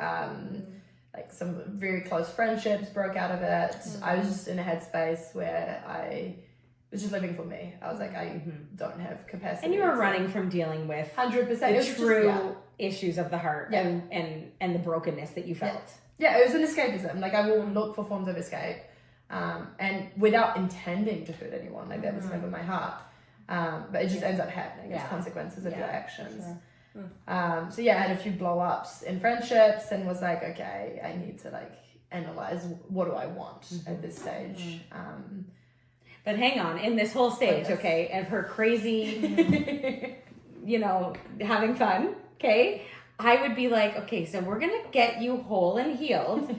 Like, some very close friendships broke out of it. I was just in a headspace where I was just living for me. I was like, I don't have capacity. And you were running from dealing with 100% the true issues of the heart and the brokenness that you felt. It was an escapism. Like, I will look for forms of escape, and without intending to hurt anyone. Like, that was never my heart. But it just ends up happening. It's consequences of your actions. I had a few blow-ups in friendships and was like, okay, I need to, like, analyze what do I want at this stage. But hang on, in this whole stage, yes. okay, of her crazy, having fun, okay, I would be like, okay, so we're gonna get you whole and healed.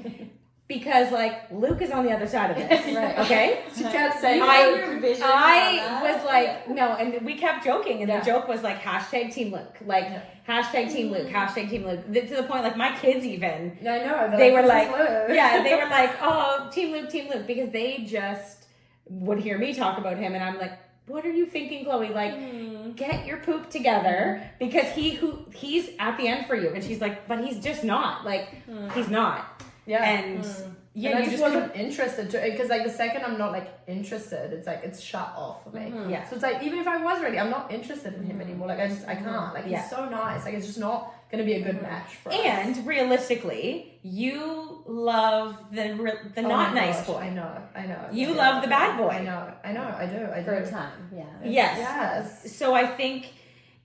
Because like Luke is on the other side of this, Right. okay? She can't say I was like, no, and we kept joking, and Yeah. the joke was like hashtag Team Luke, like hashtag Team Luke, hashtag Team Luke. To the point, like my kids even, I know. they were "This like, is Luke." yeah, they were like, oh, Team Luke, because they just would hear me talk about him, and I'm like, what are you thinking, Chloe? Like, get your poop together, because he's at the end for you, and she's like, but he's just not, like, he's not. Yeah. And and I just wasn't interested to, because like the second I'm not like interested, it's like it's shut off for me. Yeah. So it's like even if I was ready, I'm not interested in him anymore. Like I can't. Like he's so nice. Like it's just not gonna be a good match for us. And realistically, you love the not nice boy. I know. You love the bad boy. I know. I do. For a time, yeah. Yes. So I think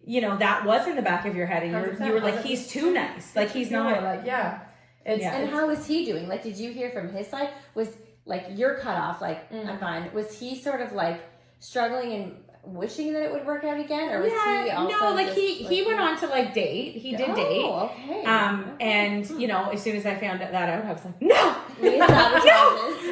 that was in the back of your head, and you were like, he's too nice. Like he's not. Like And how was he doing? Like, did you hear from his side? Was like you're cut off? Like I'm fine. Was he sort of like struggling and wishing that it would work out again, or was he also? No, like he went on to like date. He did date. Okay. And as soon as I found that out, I was like, no. No.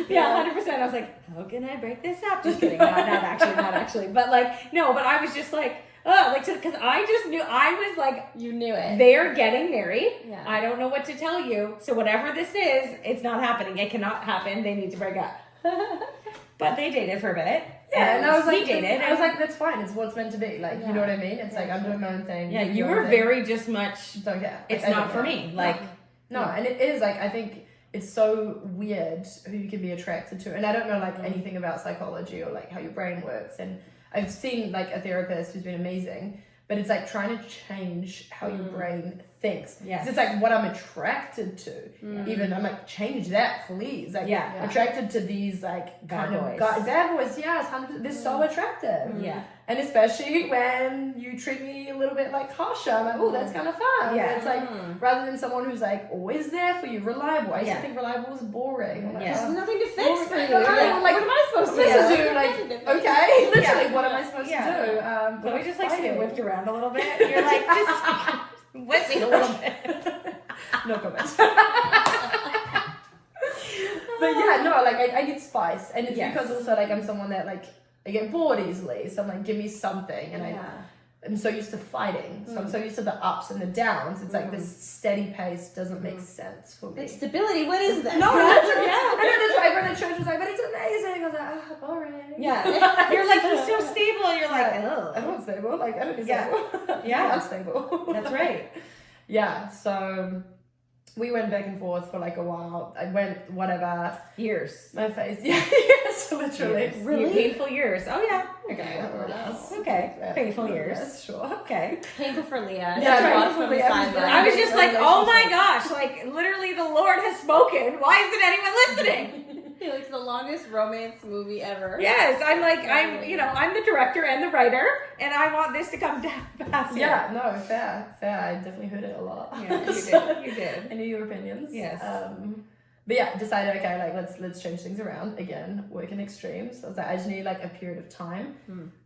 Yeah, 100%. I was like, how can I break this up? Just kidding. Not actually. But like, no. But I was just like. Because I just knew, I was like, You knew it. They're getting married. Yeah. I don't know what to tell you. So whatever this is, it's not happening. It cannot happen. They need to break up. But they dated for a bit. Yeah, and I was like, he dated. I was like, that's fine. It's what's meant to be. Like, you know what I mean? It's like, I'm doing my own thing. Yeah, you your were own thing. very just much. Don't care. It's Like, I not don't for care. me. Like, No, and it is like I think it's so weird who you can be attracted to, and I don't know like anything about psychology or like how your brain works, and I've seen like a therapist who's been amazing. But it's like trying to change how your brain thinks. Yes. 'Cause it's like what I'm attracted to. Even I'm like, change that, please. Like, attracted to these like Bad kind boys. of guys. Bad boys, yes, 100%. They're so attractive. Yeah. And especially when you treat me a little bit like harsher, I'm like, oh, that's kind of fun. Yeah. It's like rather than someone who's like always there for you, reliable. I used to think reliable was boring. I'm like, Yeah. There's nothing to fix for you. Yeah. Like, what am I supposed to This do? is you, like, okay, literally, what am I supposed to do? But we just like to get fighting. whipped around a little bit. You're like, just whip me a little bit. No comments. But yeah, no, like I need spice, and it's because also like I'm someone that like I get bored easily, so I'm like, give me something, and I'm so used to fighting, so I'm so used to the ups and the downs. It's like this steady pace doesn't make sense for me. Like, stability, what is this? No, that's right. I know that's why everyone at church was like, but it's amazing. I was like, boring. Yeah. You're like, he's so stable. You're like, I'm oh. not stable. Like I don't be Yeah. stable. Yeah. I'm stable. That's right. Yeah. So we went back and forth for like a while. I went whatever. Years. My face. Yeah. Yes. Literally. Really? Painful years. Oh, yeah. Okay. Okay. Painful years. Yes, sure. Okay. Painful for Leah. Yeah, She watched painful from for the Leah. sideline. I was just like, oh my gosh, like literally the Lord has spoken. Why isn't anyone listening? It's the longest romance movie ever. Yes, I'm the director and the writer, and I want this to come down fast. Yeah. No. Fair. I definitely heard it a lot. Yeah, you did. I knew your opinions. Yes. But yeah, decided okay, like let's change things around again. Work in extremes. I was like, I just need like a period of time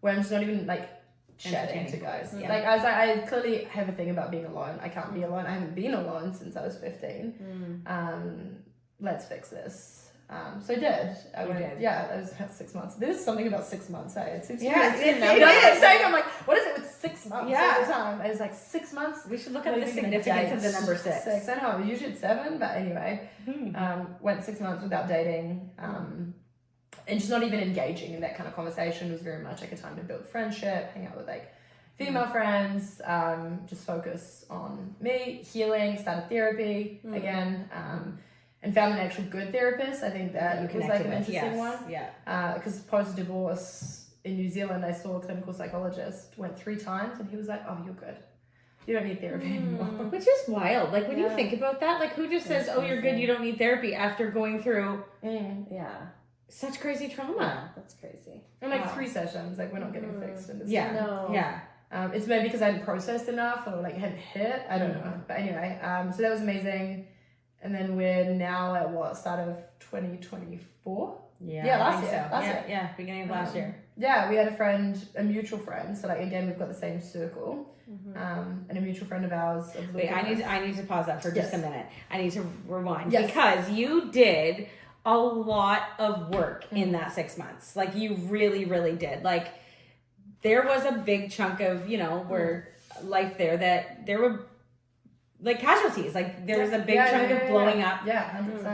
where I'm just not even like chatting to guys. Yeah. Like I was like, I clearly have a thing about being alone. I can't be alone. I haven't been alone since I was 15. Let's fix this. So I did. I went. Yeah, it was about 6 months. There's something about 6 months. It's 6 years. it You know what I'm is. saying? I'm like, what is it with 6 months? Yeah. All the time. I was like 6 months. We should look up the significance of the number 6. 6. I know. Usually it's 7, but anyway, went 6 months without dating, and just not even engaging in that kind of conversation. It was very much like a time to build friendship, hang out with like female friends, just focus on me, healing, started therapy again, and found an actual good therapist. I think that was like an interesting one. Yeah. Because post-divorce in New Zealand, I saw a clinical psychologist, went 3 times, and he was like, oh, you're good. You don't need therapy anymore. Which is wild. Like, when you think about that, like, who just says, oh, you're good, you don't need therapy after going through such crazy trauma? Yeah, that's crazy. And like 3 sessions, like we're not getting fixed in this. Yeah. No. Yeah. It's maybe because I hadn't processed enough or like hadn't hit. I don't know. But anyway, so that was amazing. And then we're now at start of 2024. Yeah, last year. Yeah, beginning of last year. Yeah, we had a mutual friend. So like again, we've got the same circle, and a mutual friend of ours. Wait, I need to pause that for just a minute. I need to rewind because you did a lot of work in that 6 months. Like you really, really did. Like there was a big chunk of where life that there were like casualties. Like there was a big chunk of blowing up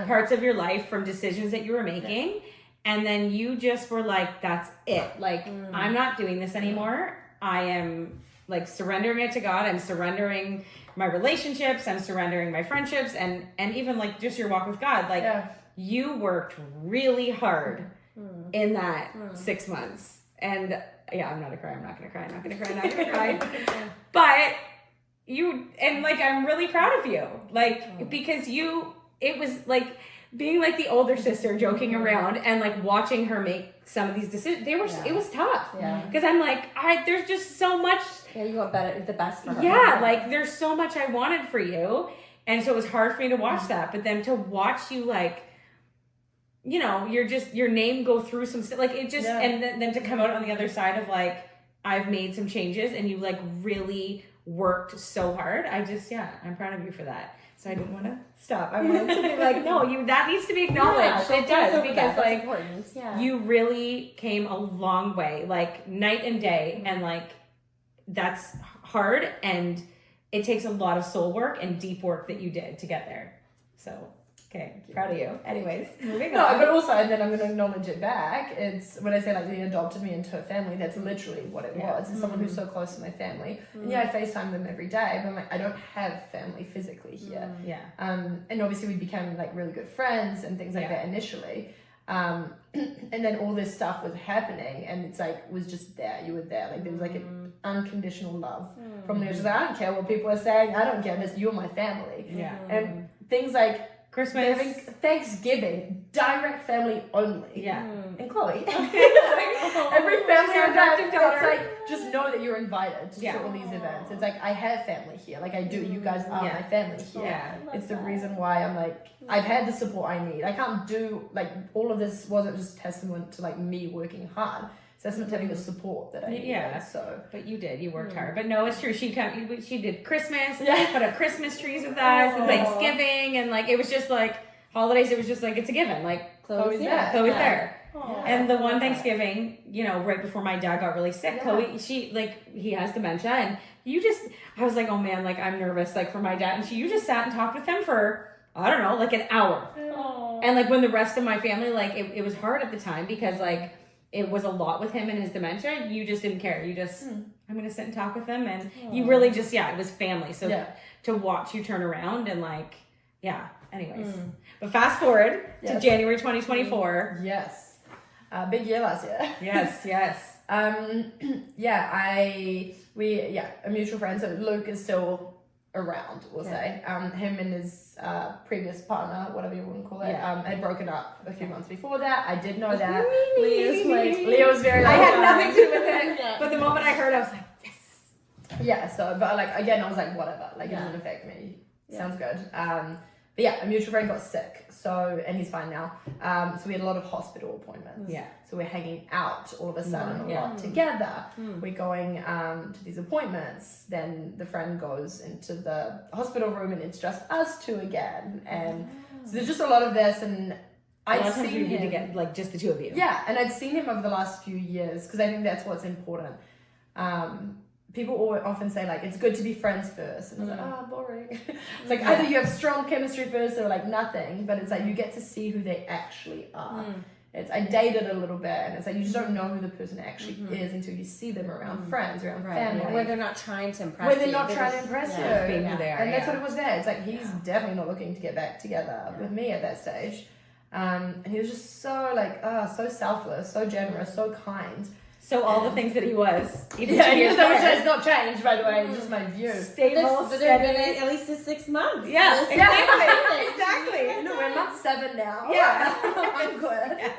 parts of your life from decisions that you were making. And then you just were like, that's it. Like, I'm not doing this anymore. I am like surrendering it to God. I'm surrendering my relationships. I'm surrendering my friendships and even like just your walk with God. Like you worked really hard in that 6 months. And I'm not gonna cry. But I'm really proud of you. Like, because it was like being like the older sister joking around and like watching her make some of these decisions. It was tough. Yeah. Because I'm like, there's just so much. Yeah, you want the best for her. Yeah, like there's so much I wanted for you. And so it was hard for me to watch that. But then to watch you like, your name go through some stuff. Like it just, and then to come out on the other side of like, I've made some changes and you like really worked so hard. I'm proud of you for that. So I didn't want to stop. I wanted to be like, no, that needs to be acknowledged. It does because like important. You really came a long way, like night and day, and like that's hard and it takes a lot of soul work and deep work that you did to get there. So proud of you. Anyways, moving on. But also, and then I'm going to acknowledge it back. It's when I say like they adopted me into her family. That's literally what it was. It's someone who's so close to my family. And I FaceTime them every day, but I'm like, I don't have family physically here. And obviously we became like really good friends and things like that initially. And then all this stuff was happening, and it's like was just there. You were there. Like there was like an unconditional love from there. Just like, I don't care what people are saying. I don't care. You're my family. Yeah. And things like Christmas, Thanksgiving, direct family only. Yeah. And Chloe. Every family event, it's like, just know that you're invited to all these events. It's like, I have family here. Like I do. You guys are my family here. Yeah. It's the reason why I'm like, I've had the support I need. I can't do, like, all of this wasn't just testament to like me working hard. That's not having the support that I needed. Yeah, so. But you did. You worked hard. But no, it's true. She did Christmas. Yeah. Put up Christmas trees with us and Thanksgiving. And like, it was just like holidays. It was just like, it's a given. Like, Chloe's there. Chloe's there. Aww. And the one Thanksgiving, right before my dad got really sick, Chloe, he has dementia. And I was like, oh man, like I'm nervous, like for my dad. And you just sat and talked with him for, I don't know, like an hour. Aww. And like when the rest of my family, like it was hard at the time because like, it was a lot with him and his dementia. You just didn't care. You just, I'm going to sit and talk with him. And you really just, it was family. So to watch you turn around and like, anyways. But fast forward to January 2024. Yes. Big year last year. Yes. A mutual friend. So Luke is still around, we'll say. Him and his previous partner, whatever you want to call it, had broken up a few months before that. I did know that. Leo was very I had nothing to do with it. But the moment I heard, I was like, yes. Yeah, so, but like, again, I was like, whatever. Like, it doesn't affect me. Sounds good. But a mutual friend got sick, and he's fine now. So we had a lot of hospital appointments. Yeah. So we're hanging out all of a sudden a lot together. We're going to these appointments. Then the friend goes into the hospital room, and it's just us two again. And so there's just a lot of this, and I'd seen him again, like just the two of you. Yeah, and I'd seen him over the last few years because I think that's what's important. People often say, like, it's good to be friends first. And I was like, boring. It's like, either you have strong chemistry first or, like, nothing. But it's like, you get to see who they actually are. I dated a little bit. And it's like, you just don't know who the person actually is until you see them around friends, around family. Where they're not trying to impress you. Where they're not trying to impress you. Being who they are, and that's what it was there. It's like, he's definitely not looking to get back together with me at that stage. And he was just so, like, so selfless, so generous, so kind. So all the things that he was, even 2 years later, which has not changed, by the way. It's just my view. Stable, steady. At least 6 months. Yeah, exactly. We're in month 7 now. Yeah, I'm good.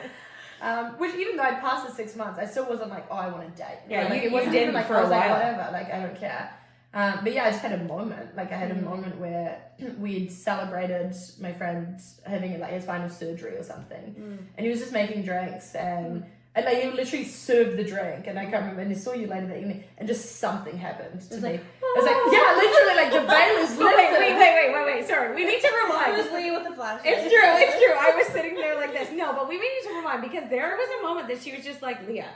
Which even though I passed the 6 months, I still wasn't like, I want to date. Yeah, like, it wasn't even like, for a while. Like, whatever. Like, I don't care. But yeah, I just had a moment. Like I had a moment where we'd celebrated my friend having like his final surgery or something, and he was just making drinks and like he literally served the drink, and I can't remember. And he saw you later that evening, and just something happened to me. I was like, yeah, literally, like the veil is lifted. Wait. Sorry, we need to rewind. It was Lee with the flashlight. It's true. I was sitting there like this. No, but we need to rewind because there was a moment that she was just like, Leah,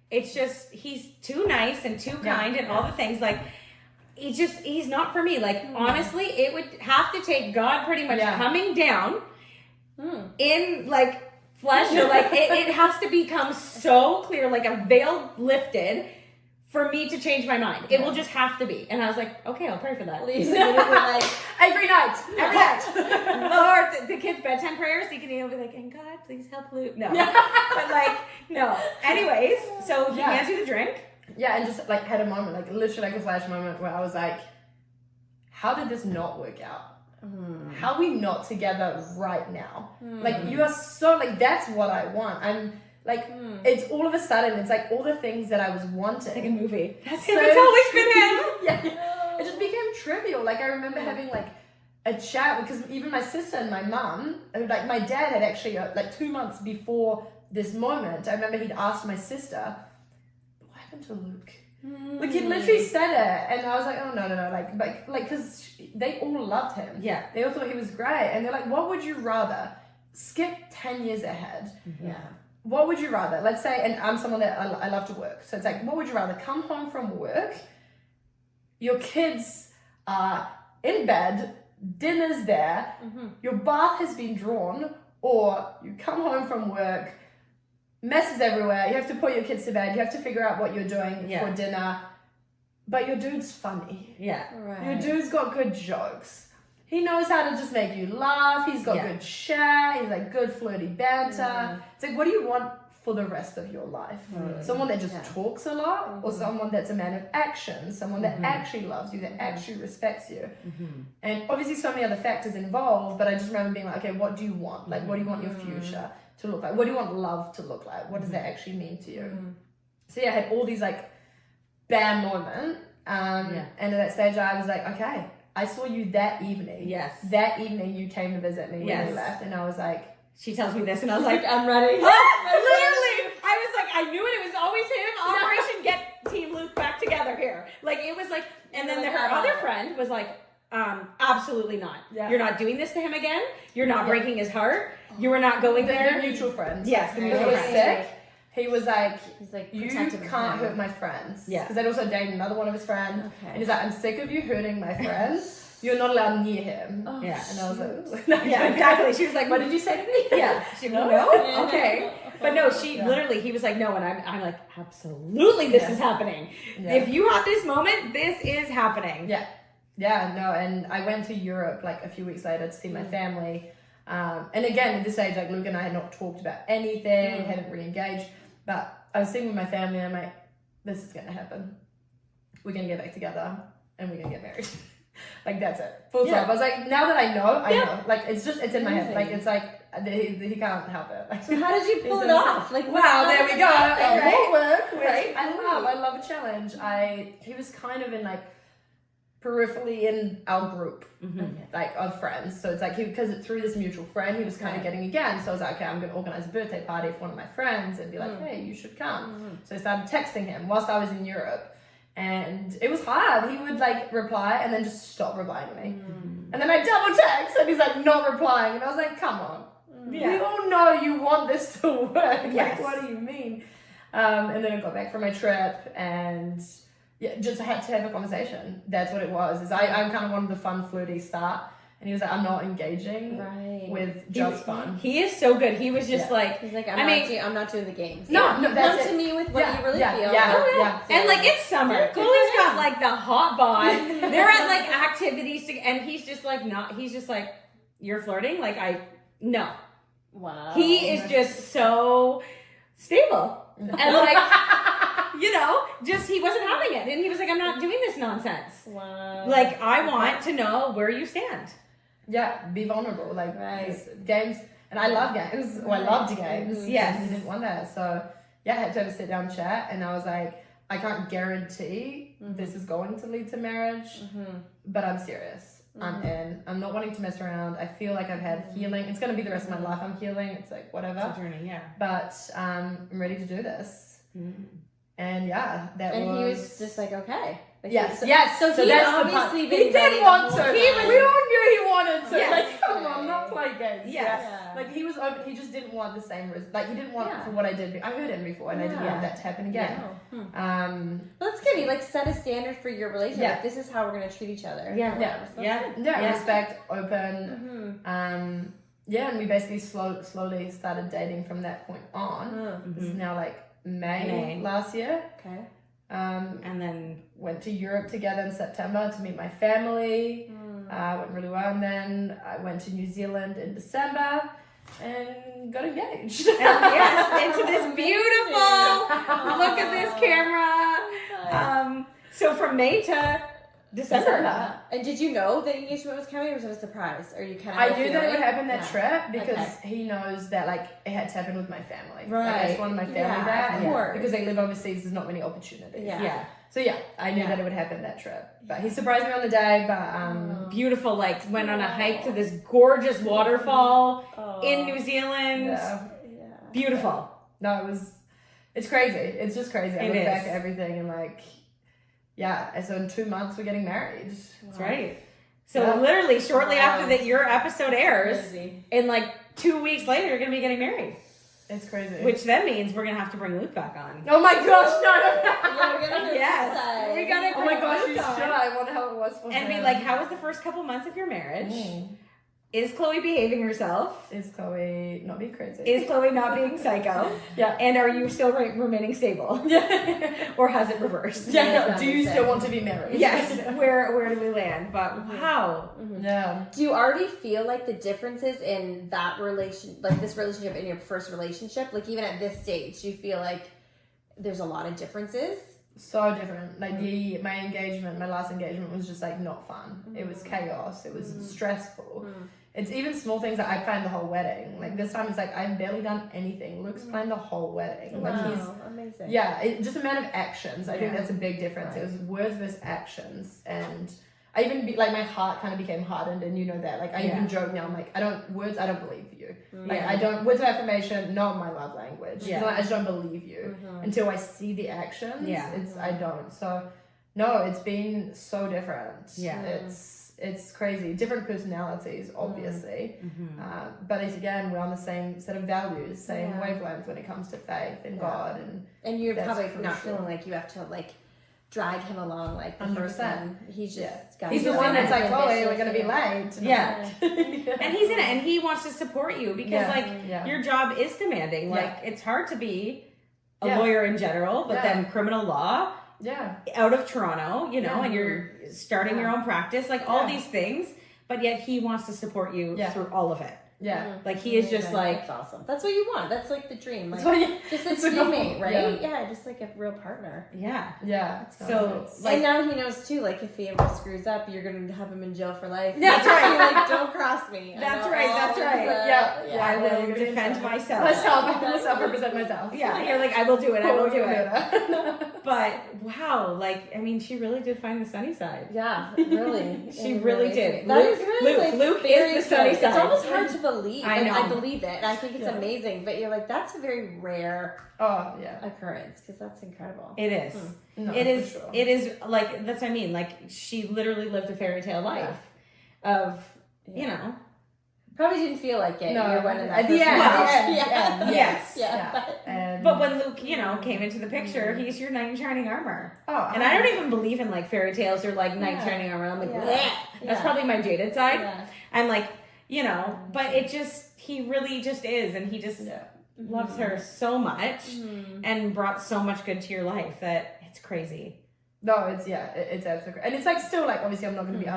it's just he's too nice and too kind and all the things like. He's not for me. Like, honestly, it would have to take God pretty much coming down in, like, flesh. Or, like, it has to become so clear, like a veil lifted for me to change my mind. It will just have to be. And I was like, okay, I'll pray for that. Lisa like, every night. Or the kids' bedtime prayers, you can be like, and God, please help Luke. No. But, like, no. Anyways, so he hands you the drink. Yeah, and just like had a moment, like literally like a flash moment where I was like, how did this not work out? How are we not together right now? Like you are so like, that's what I want. I'm like, it's all of a sudden, it's like all the things that I was wanting. It's like a movie. That's so, him. It's always been him. It just became trivial. Like I remember having like a chat because even my sister and my mum, like my dad had actually like 2 months before this moment, I remember he'd asked my sister, to Luke. Like he literally said it and I was like, oh no, like because they all loved him. Yeah, they all thought he was great and they're like, what would you rather? Skip 10 years ahead. What would you rather? Let's say, and I'm someone that I love to work, so it's like, what would you rather? Come home from work, your kids are in bed, dinner's there, your bath has been drawn, or you come home from work, messes everywhere, you have to put your kids to bed, you have to figure out what you're doing for dinner, but your dude's funny. Your dude's got good jokes. He knows how to just make you laugh, he's got good chat, he's like good flirty banter. It's like, what do you want for the rest of your life? Someone that just talks a lot, or someone that's a man of action, someone that actually loves you, that actually respects you. And obviously so many other factors involved, but I just remember being like, okay, what do you want? Like, what do you want your future to look like? What do you want love to look like? What does that actually mean to you? So yeah, I had all these like bam moment. And at that stage I was like, okay, I saw you that evening. That evening you came to visit me when you left, and I was like, she tells me this and I was like, I'm ready. Literally, I was like, I knew it was always him. Operation Get Team Luke back together here. Like it was like, and then her other friend was like, absolutely not. You're not doing this to him again. You're not breaking his heart. You are not going there. The mutual friends. Yes, the mutual friends. He was sick. He was like, you protective can't hurt my friends. Because I'd also dated another one of his friends. And he's like, I'm sick of you hurting my friends. You're not allowed near him. And I was like, exactly. She was like, what did you say to me? She no? Okay. But no, she literally, he was like, no. And I'm like, absolutely, this is happening. If you have this moment, this is happening. Yeah, no. And I went to Europe like a few weeks later to see my family. And again, at this age, like Luke and I had not talked about anything, hadn't re-engaged. But I was sitting with my family and I'm like, this is going to happen. We're going to get back together and we're going to get married. Like, that's it. Full stop. I was like, now that I know. Like, it's in my head. Like, it's like, he can't help it. Like, so how did you pull it off? Like, wow, there we go. Right? Work. Right? I love a challenge. He was kind of in like, peripherally in our group, like of friends. So it's like because through this mutual friend, he was kind of getting again. So I was like, okay, I'm going to organize a birthday party for one of my friends and be like, hey, you should come. So I started texting him whilst I was in Europe, and it was hard. He would like reply and then just stop replying to me, and then I double text and he's like not replying, and I was like, come on, we all know you want this to work. Like, what do you mean? And then I got back from my trip and. Yeah, just had to have a conversation. That's what it was. I'm kind of wanted the fun, flirty start. And he was like, I'm not engaging with just fun. He is so good. He was just like... He's like, I'm not doing the games. No, that's Come to me with what you really feel. Yeah. And like, it's summer. Chloe's got like the hot bod. They're at like activities. And he's just like, he's just like, you're flirting? Like, no. Wow. He is just so stable. And like... You know, just he wasn't having it. And he was like, I'm not doing this nonsense. Wow. Like, I want to know where you stand. Yeah, be vulnerable. Like, games. And I love games. Well, I loved games. Yes. And he didn't want that. So, yeah, I had to have a sit down chat. And I was like, I can't guarantee this is going to lead to marriage, but I'm serious. I'm in. I'm not wanting to mess around. I feel like I've had healing. It's going to be the rest of my life. I'm healing. It's like whatever. It's a journey, yeah. But I'm ready to do this. And yeah, he was just like, okay. Like, yes. So that's he the obviously part. been He ready did the want whole to. time. We all knew he wanted to. Yes. Like, come on, not play games. Yes. Yeah. Like he was open. He just didn't want the same. Like he didn't want for what I did. I heard him before, and I didn't want that to happen again. Well, that's good. He like set a standard for your relationship. Yeah. Like, this is how we're gonna treat each other. Yeah. Respect, open. And we basically slowly started dating from that point on. This is now like May last year. Okay. And then went to Europe together in September to meet my family. Went really well, and then I went to New Zealand in December and got engaged. into this beautiful look at this camera. So from May to December. And did you know that engagement was coming, or was it a surprise? Or you kind of? I knew that it would happen that trip because he knows that like it had to happen with my family. Right. Like, I just wanted my family there, of course. because they live overseas. There's not many opportunities. Yeah. So I knew that it would happen that trip. But he surprised me on the day. But Beautiful, like went on a hike to this gorgeous waterfall in New Zealand. Yeah. Beautiful. No, it's crazy. It's just crazy. I It look is. back at everything and like, and so in 2 months we're getting married. That's right. So literally shortly after that your episode airs, in like 2 weeks later, you're gonna be getting married. It's crazy. Which then means we're gonna have to bring Luke back on. Oh my gosh, no. Yes. We gotta Oh bring my gosh, Luke you on. should. I wonder how it was for And him. be like, how was the first couple months of your marriage? Is Chloe behaving herself? Is Chloe not being crazy? Is Chloe not being psycho? Yeah. And are you still remaining stable? Yeah. Or has it reversed? Yeah. Do you still want to be married? Yes. Where do we land? But wow. Yeah. Do you already feel like the differences in that this relationship in your first relationship, like even at this stage, do you feel like there's a lot of differences? So different. Like my last engagement was just like not fun. It was chaos. It was stressful. It's even small things that I planned the whole wedding. Like this time it's like I've barely done anything. Luke's planned the whole wedding. Like he's amazing. just amount of actions. I think that's a big difference. It was words versus actions, and I even my heart kind of became hardened, and you know that. Like I even joke now. I'm like I don't believe you. Like I don't words of affirmation, not my love language. Yeah. I just don't believe you until I see the actions. Yeah. I don't. So no, it's been so different. Yeah. It's crazy. Different personalities, obviously. But again, we're on the same set of values, same wavelength when it comes to faith in God. And you're that's probably not crucial. feeling like you have to like drag him along like the 100%. first one. He's just got He's the his one own that's like, Chloe, ambitions we're going to be and- late. Yeah. And he's in it, and he wants to support you because your job is demanding. Like it's hard to be a lawyer in general, but then criminal law out of Toronto, you know, and you're starting your own practice, like all these things, but yet he wants to support you through all of it. Yeah. Like he is just like, that's awesome. That's what you want. That's like the dream. Like just a That's a teammate, goal. right? Yeah, just like a real partner. yeah. Yeah. So And now he knows too, like if he ever screws up, you're gonna have him in jail for life. That's right. You're like, don't cross me. I That's know right, all that's of right. the- I Yeah, will you're gonna defend do myself. I'm going to self-represent myself. Yeah, you're like, I will do it, I will do it. it. But wow, like, I mean, she really did find the sunny side. Yeah, really. She It really is. did. That Luke- is really Luke- like Luke is very the sunny exciting. side. It's almost hard to believe. I Like, know. I believe it. And I think it's amazing. But you're like, that's a very rare Oh, yeah. occurrence because that's incredible. It is. No, It is. for sure. It is like that's what I mean. Like she literally lived a fairy tale life of, you know. Probably didn't feel like it. No, You're one of that at the first end, one. at the end, Yeah. Yes. Yeah. But when Luke, you know, came into the picture, he's your knight in shining armor. Oh, And I don't even believe in like fairy tales or like knight in shining armor. I'm like, Yeah. bleh. That's Yeah. probably my jaded side. Yeah. I'm like, you know, but it just he really just is, and he just loves her so much and brought so much good to your life that it's crazy. No, it's absolutely, and it's like still like obviously I'm not going to be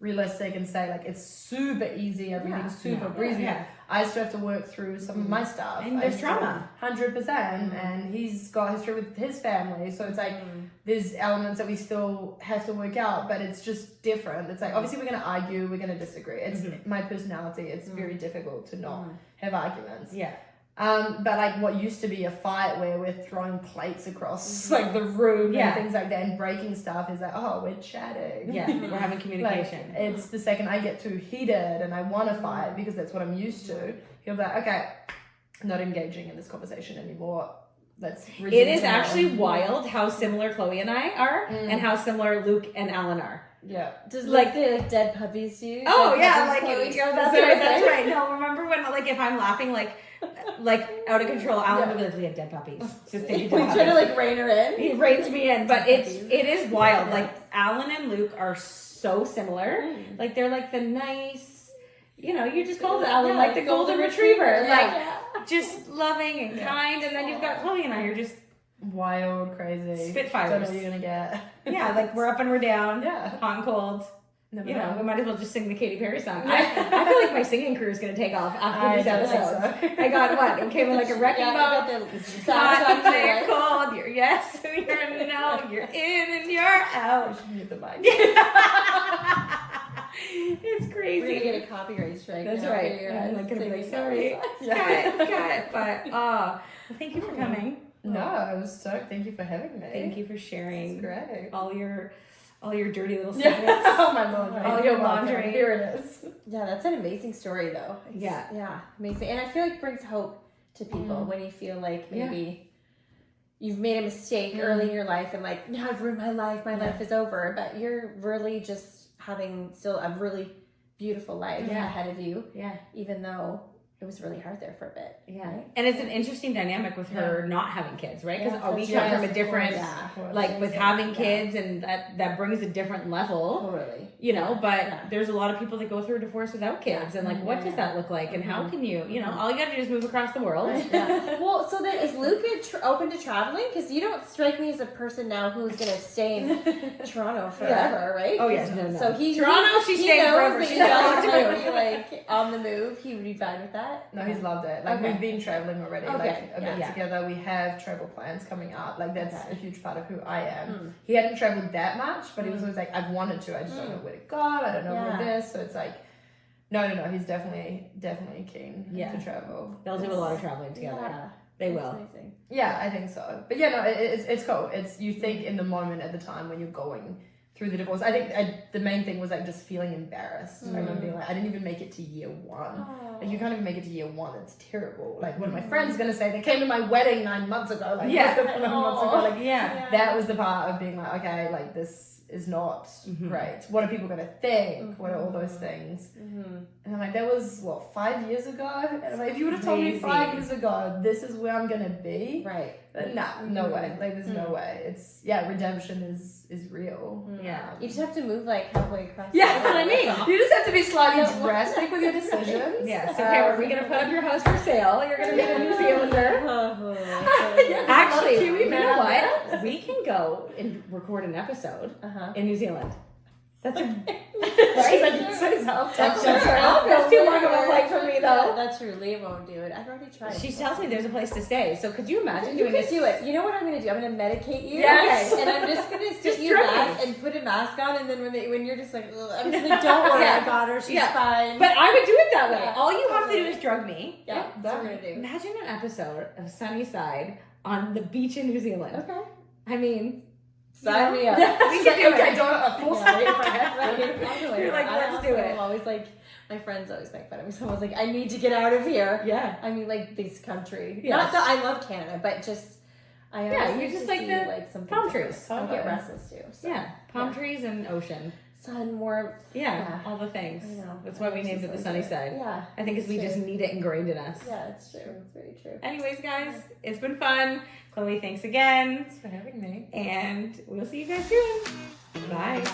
unrealistic and say like it's super easy, everything's super breezy. Yeah. I still have to work through some of my stuff. And there's trauma. 100%, and he's got history with his family, so it's like there's elements that we still have to work out, but it's just different. It's like obviously we're going to argue, we're going to disagree. It's my personality. It's very difficult to not have arguments. Yeah. But like what used to be a fight where we're throwing plates across like the room and things like that and breaking stuff is like, oh, we're chatting. Yeah, we're having communication. Like, it's the second I get too heated and I want to fight because that's what I'm used to. He'll be like, okay, not engaging in this conversation anymore. Let's it is actually wild how similar Chloe and I are and how similar Luke and Alan are. Yeah. Does like the dead puppies do? Oh yeah, like that's right. No, remember when like if I'm laughing like out of control, Alan would be like, we had dead puppies. Just thinking we try to like rein her in. He reins me in, but it is wild. Like Alan and Luke are so similar. Like they're like the nice, you just called Alan like the golden retriever. Like just loving and kind, and then you've got Chloe and I are just wild, crazy, spitfires. Don't know what you're gonna get. Yeah, like we're up and we're down. Yeah, hot and cold. Never we might as well just sing the Katy Perry song. Yeah. I feel like my singing career is going to take off after these episodes. So. I got what? It came in like a wrecking ball. Hot and cold. You're yes, you're no. You're in and you're out. You should mute the mic. It's crazy. We're gonna get a copyright strike. That's right. I'm like gonna be like, sorry. Cut. But well, thank you for coming. No, I was stoked. Thank you for having me. Thank you for sharing. Great. All your dirty little secrets. Oh, my laundry. All your laundry. Here it is. Yeah, that's an amazing story though. Yeah, amazing. And I feel like it brings hope to people when you feel like maybe you've made a mistake early in your life and like, now I've ruined my life is over. But you're really just having still a really beautiful life ahead of you. Yeah. Even though it was really hard there for a bit. Yeah. Right? And it's an interesting dynamic with her not having kids, right? Because we come from a different, like with having kids and that brings a different level. Totally. But there's a lot of people that go through a divorce without kids. And like, what does that look like? And how can you, all you got to do is move across the world. Well, so then is Luke open to traveling? Because you don't strike me as a person now who's going to stay in Toronto forever, right? Oh, yes. No. So she's staying forever. She's like on the move. He would be fine with that. No, he's loved it. Like we've been traveling already, like a bit together. We have travel plans coming up. Like that's a huge part of who I am. He hadn't traveled that much, but he was always like, I've wanted to. I just don't know where to go. I don't know where this. So it's like, no. He's definitely keen to travel. They'll do a lot of traveling together. Yeah. They will. Amazing. Yeah, I think so. But it's cool. It's you think in the moment at the time when you're going through the divorce. I think the main thing was like just feeling embarrassed. I remember being like, I didn't even make it to year 1. Like you can't even make it to year 1. It's terrible. Like what are my friends gonna say? They came to my wedding 9 months ago. Like 9 months ago. Like that was the part of being like, okay, like this is not great. What are people gonna think? What are all those things? And I'm like, that was 5 years ago. And I'm like, if you would have told me 5 years ago, this is where I'm gonna be. Right. No way. Like there's no way. It's redemption is real. Yeah. You just have to move like halfway across. Yeah, that's what I mean. You just have to be slightly drastic with your decisions. Yes. Okay, are we gonna put up your house for sale? You're gonna be a New Zealander. Actually, you know what? We can go and record an episode in New Zealand. That's a that's too long of a flight for me though. Yeah, that's true. Leah won't do it. I've already tried. She tells me there's a place to stay. So could you imagine you doing could this? do it. You know what I'm going to do? I'm going to medicate you. Yes. Okay. And I'm just going to sit you back and put a mask on. And then when you're just like, ugh, I'm just like, don't worry, I got her. She's fine. But I would do it that way. All you have to do is drug me. Yeah, that's what we're going to do. Imagine an episode of Sunnyside on the beach in New Zealand. Okay. I mean, sign me up. We can do it. I don't have a full story if I have to. You're like, let's do it. I'm always like, my friends always make fun of me. So I was like, I need to get out of here. Yeah. I mean, like this country. Yes. Not that I love Canada, but just you just like the palm trees. I get restless too. So. Yeah, palm trees and ocean. Sun, warmth. Yeah, all the things. I know. That's why we named it the sunny side. Yeah. I think we just need it ingrained in us. Yeah, it's true. It's very true. Anyways, guys, it's been fun. Chloe, thanks again. Thanks for having me. And we'll see you guys soon. Bye.